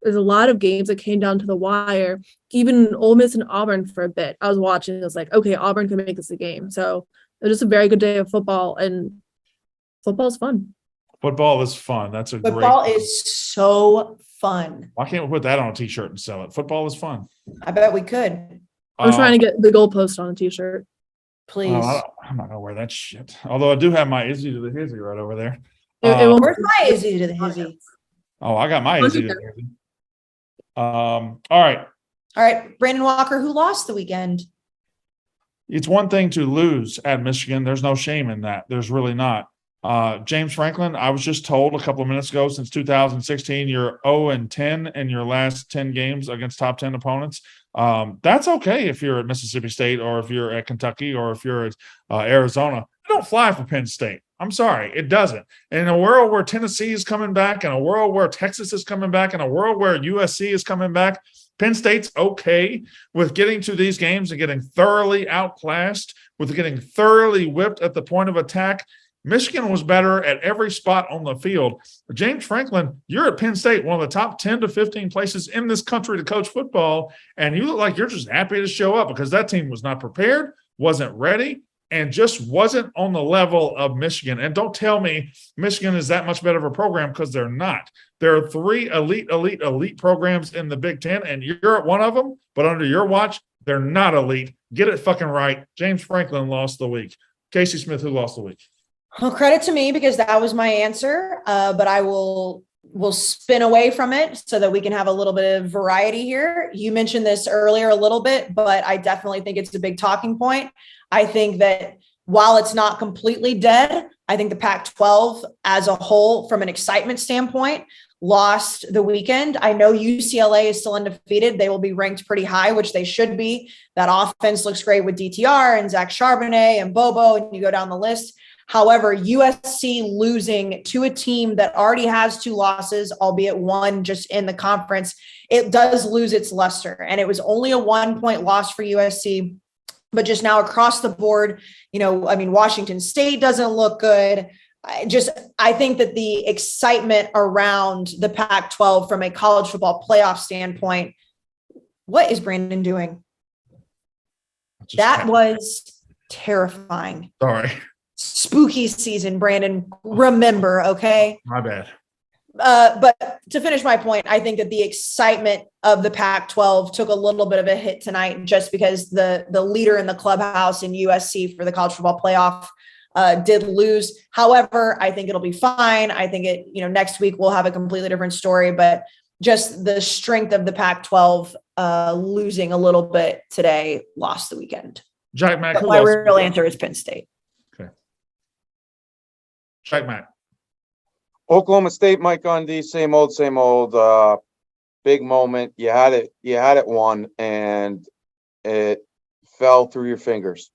There's a lot of games that came down to the wire. Even Ole Miss and Auburn for a bit. I was watching. It was like, okay, Auburn can make this a game. So it was just a very good day of football, and football's fun. Football is fun. That's a football is so fun. Why can't we put that on a T-shirt and sell it? Football is fun. I bet we could. I'm trying to get the goalpost on a T-shirt. Please. I'm not gonna wear that shit. Although I do have my Izzy to the Hizzy right over there. Where's my Izzy to the Hizzy? Oh, I got my Izzy to the Hizzy. All right. Brandon Walker, who lost the weekend? It's one thing to lose at Michigan. There's no shame in that. There's really not. James Franklin, I was just told a couple of minutes ago, since 2016, you're 0-10 in your last 10 games against top 10 opponents. That's okay if you're at Mississippi State or if you're at Kentucky or if you're at Arizona. don't fly for Penn State. I'm sorry, it doesn't. And in a world where Tennessee is coming back, in a world where Texas is coming back, in a world where USC is coming back, Penn State's okay with getting to these games and getting thoroughly outclassed, with getting thoroughly whipped at the point of attack. Michigan was better at every spot on the field. James Franklin, you're at Penn State, one of the top 10 to 15 places in this country to coach football, and you look like you're just happy to show up because that team was not prepared, wasn't ready, and just wasn't on the level of Michigan. And don't tell me Michigan is that much better of a program, because they're not. There are 3 elite programs in the Big Ten, and you're at one of them, but under your watch, they're not elite. Get it fucking right. James Franklin lost the week. Casey Smith, who lost the week? Well, credit to me, because that was my answer, but I will spin away from it so that we can have a little bit of variety here. You mentioned this earlier a little bit, but I definitely think it's a big talking point. I think that while it's not completely dead, I think the Pac-12 as a whole, from an excitement standpoint, lost the weekend. I know UCLA is still undefeated. They will be ranked pretty high, which they should be. That offense looks great with DTR and Zach Charbonnet and Bobo, and you go down the list. However, USC losing to a team that already has 2 losses, albeit one just in the conference, it does lose its luster. And it was only a 1-point loss for USC. But just now across the board, Washington State doesn't look good. I think that the excitement around the Pac-12 from a college football playoff standpoint, what is Brandon doing? That was terrifying. Sorry. Spooky season, Brandon. Remember, okay? My bad. But to finish my point, I think that the excitement of the Pac-12 took a little bit of a hit tonight, just because the leader in the clubhouse in USC for the college football playoff did lose. However, I think it'll be fine. I think next week we'll have a completely different story, but just the strength of the Pac-12 losing a little bit today lost the weekend. Jack Mack, my real answer is Penn State. Okay. Jack Mack. Oklahoma State, Mike Gundy, same old, big moment. You had it won, and it fell through your fingers.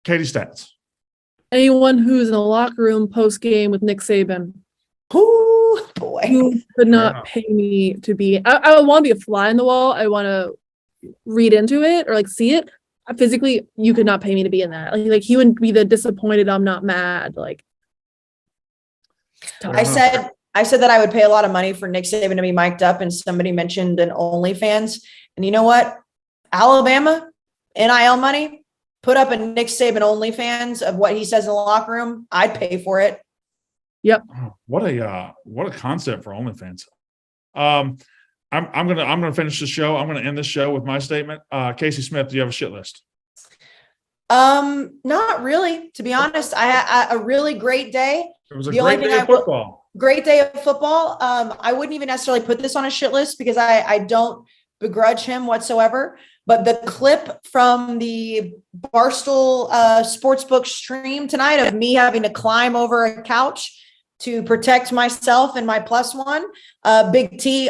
Katie Stats. Anyone who's in the locker room post game with Nick Saban. Oh boy. You could not pay me to be. I want to be a fly on the wall. I want to read into it or see it. Physically, you could not pay me to be in that. Like he wouldn't be the disappointed, I'm not mad. I said that I would pay a lot of money for Nick Saban to be mic'd up, and somebody mentioned an OnlyFans. And you know what? Alabama, NIL money, put up a Nick Saban OnlyFans of what he says in the locker room. I'd pay for it. Yep. Oh, what a concept for OnlyFans. I'm gonna finish the show. I'm gonna end this show with my statement. Casey Smith, do you have a shit list? Not really, to be honest. I had a really great day. It was a great day of football. Great day of football. I wouldn't even necessarily put this on a shit list because I don't begrudge him whatsoever. But the clip from the Barstool Sportsbook stream tonight of me having to climb over a couch to protect myself and my +1, Big T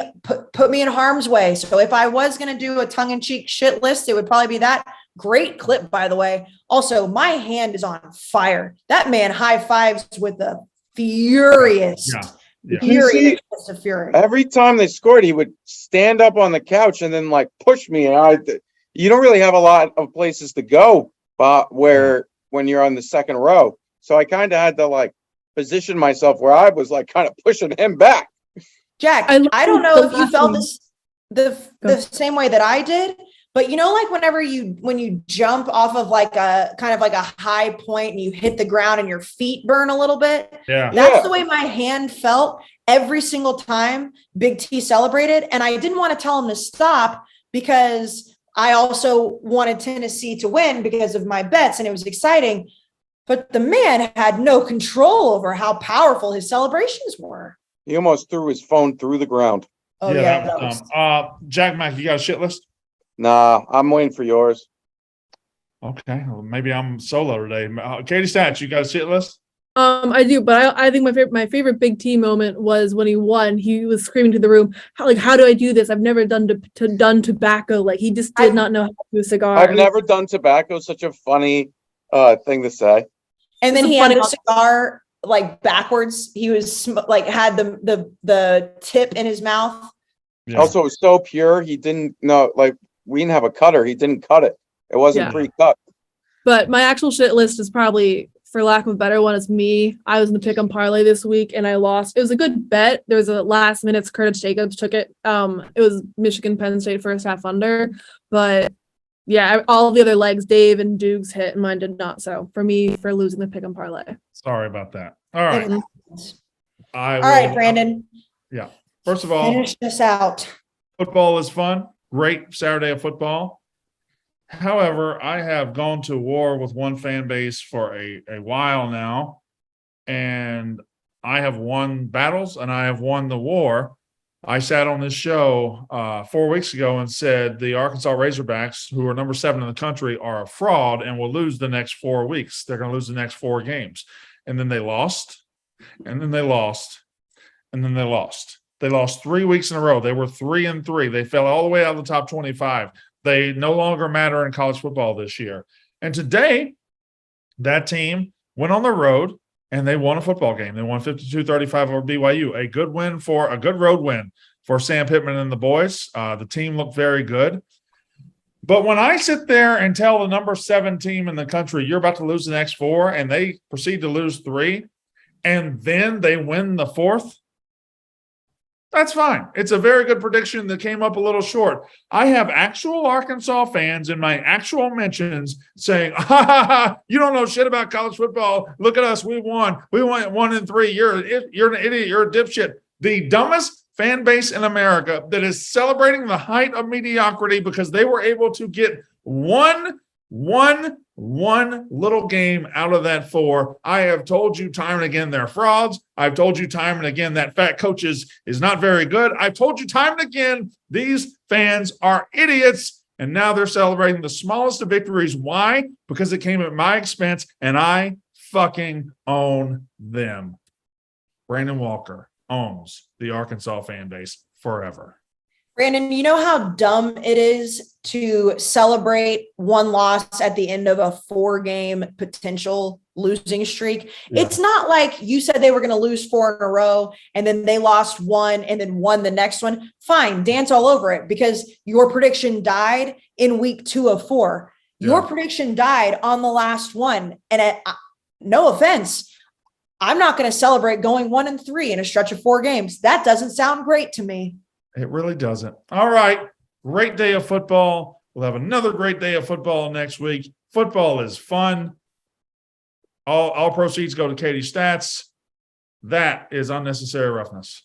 put me in harm's way. So if I was going to do a tongue-in-cheek shit list, it would probably be that. Great clip, by the way. Also, my hand is on fire. That man high fives with the furious, furious of fury. Every time they scored, he would stand up on the couch and then push me. And you don't really have a lot of places to go, when you're on the second row. So I kind of had to position myself where I was kind of pushing him back. Jack, I don't know if you felt this the same way that I did. But whenever when you jump off of a kind of a high point and you hit the ground and your feet burn a little bit. Yeah. That's the way my hand felt every single time Big T celebrated. And I didn't want to tell him to stop because I also wanted Tennessee to win because of my bets and it was exciting. But the man had no control over how powerful his celebrations were. He almost threw his phone through the ground. Oh yeah. Jack Mack, you got a shit list? Nah, I'm waiting for yours. Okay, well, maybe I'm solo today. Katie Stats, you got a shit list? I do, but I think my favorite Big T moment was when he won. He was screaming to the room, how do I do this? I've never done done tobacco. He just did not know how to do a cigar. I've never done tobacco. Such a funny thing to say. And then It's a he had funny- the cigar like backwards. He was like had the tip in his mouth. Yeah. Also, it was so pure. He didn't know, like, we didn't have a cutter. He didn't cut it. It wasn't Yeah. pre-cut. But my actual shit list is probably, for lack of a better one, it's me. I was in the pick'em parlay this week and I lost. It was a good bet. There was a last minute Curtis Jacobs took it. It was Michigan Penn State first half under. But yeah, all the other legs, Dave and Dukes hit, and mine did not. So for me, for losing the pick'em parlay. Sorry about that. All right. All right, Brandon, Yeah. First of all, finish this out. football is fun. Great Saturday of football. However, I have gone to war with one fan base for a while now, and I have won battles and I have won the war. I sat on this show 4 weeks ago and said the Arkansas Razorbacks, who are number 7 in the country, are a fraud and will lose the next 4 weeks. They're going to lose the next 4 games. And then they lost, and then they lost, and then they lost. They lost 3 weeks in a row. They were 3-3. They fell all the way out of the top 25. They no longer matter in college football this year. And today, that team went on the road and they won a football game. They won 52-35 over BYU. A good road win for Sam Pittman and the boys. The team looked very good. But when I sit there and tell the number 7 team in the country, you're about to lose the next 4, and they proceed to lose 3, and then they win the 4th, that's fine. It's a very good prediction that came up a little short. I have actual Arkansas fans in my actual mentions saying, you don't know shit about college football. Look at us. We won. We won 1-3. You're an idiot. You're a dipshit. The dumbest fan base in America that is celebrating the height of mediocrity because they were able to get one little game out of that 4. I have told you time and again they're frauds. I've told you time and again that fat coach is not very good. I've told you time and again these fans are idiots, and now they're celebrating the smallest of victories. Why? Because it came at my expense, and I fucking own them. Brandon Walker owns the Arkansas fan base forever. Brandon, you know how dumb it is to celebrate one loss at the end of a 4-game potential losing streak? Yeah. It's not like you said they were going to lose 4 in a row and then they lost 1 and then won the next one. Fine, dance all over it because your prediction died in week 2 of 4. Your prediction died on the last one. And no offense, I'm not going to celebrate going 1-3 in a stretch of 4 games. That doesn't sound great to me. It really doesn't. All right. Great day of football. We'll have another great day of football next week. Football is fun. All proceeds go to Katie Stats. That is unnecessary roughness.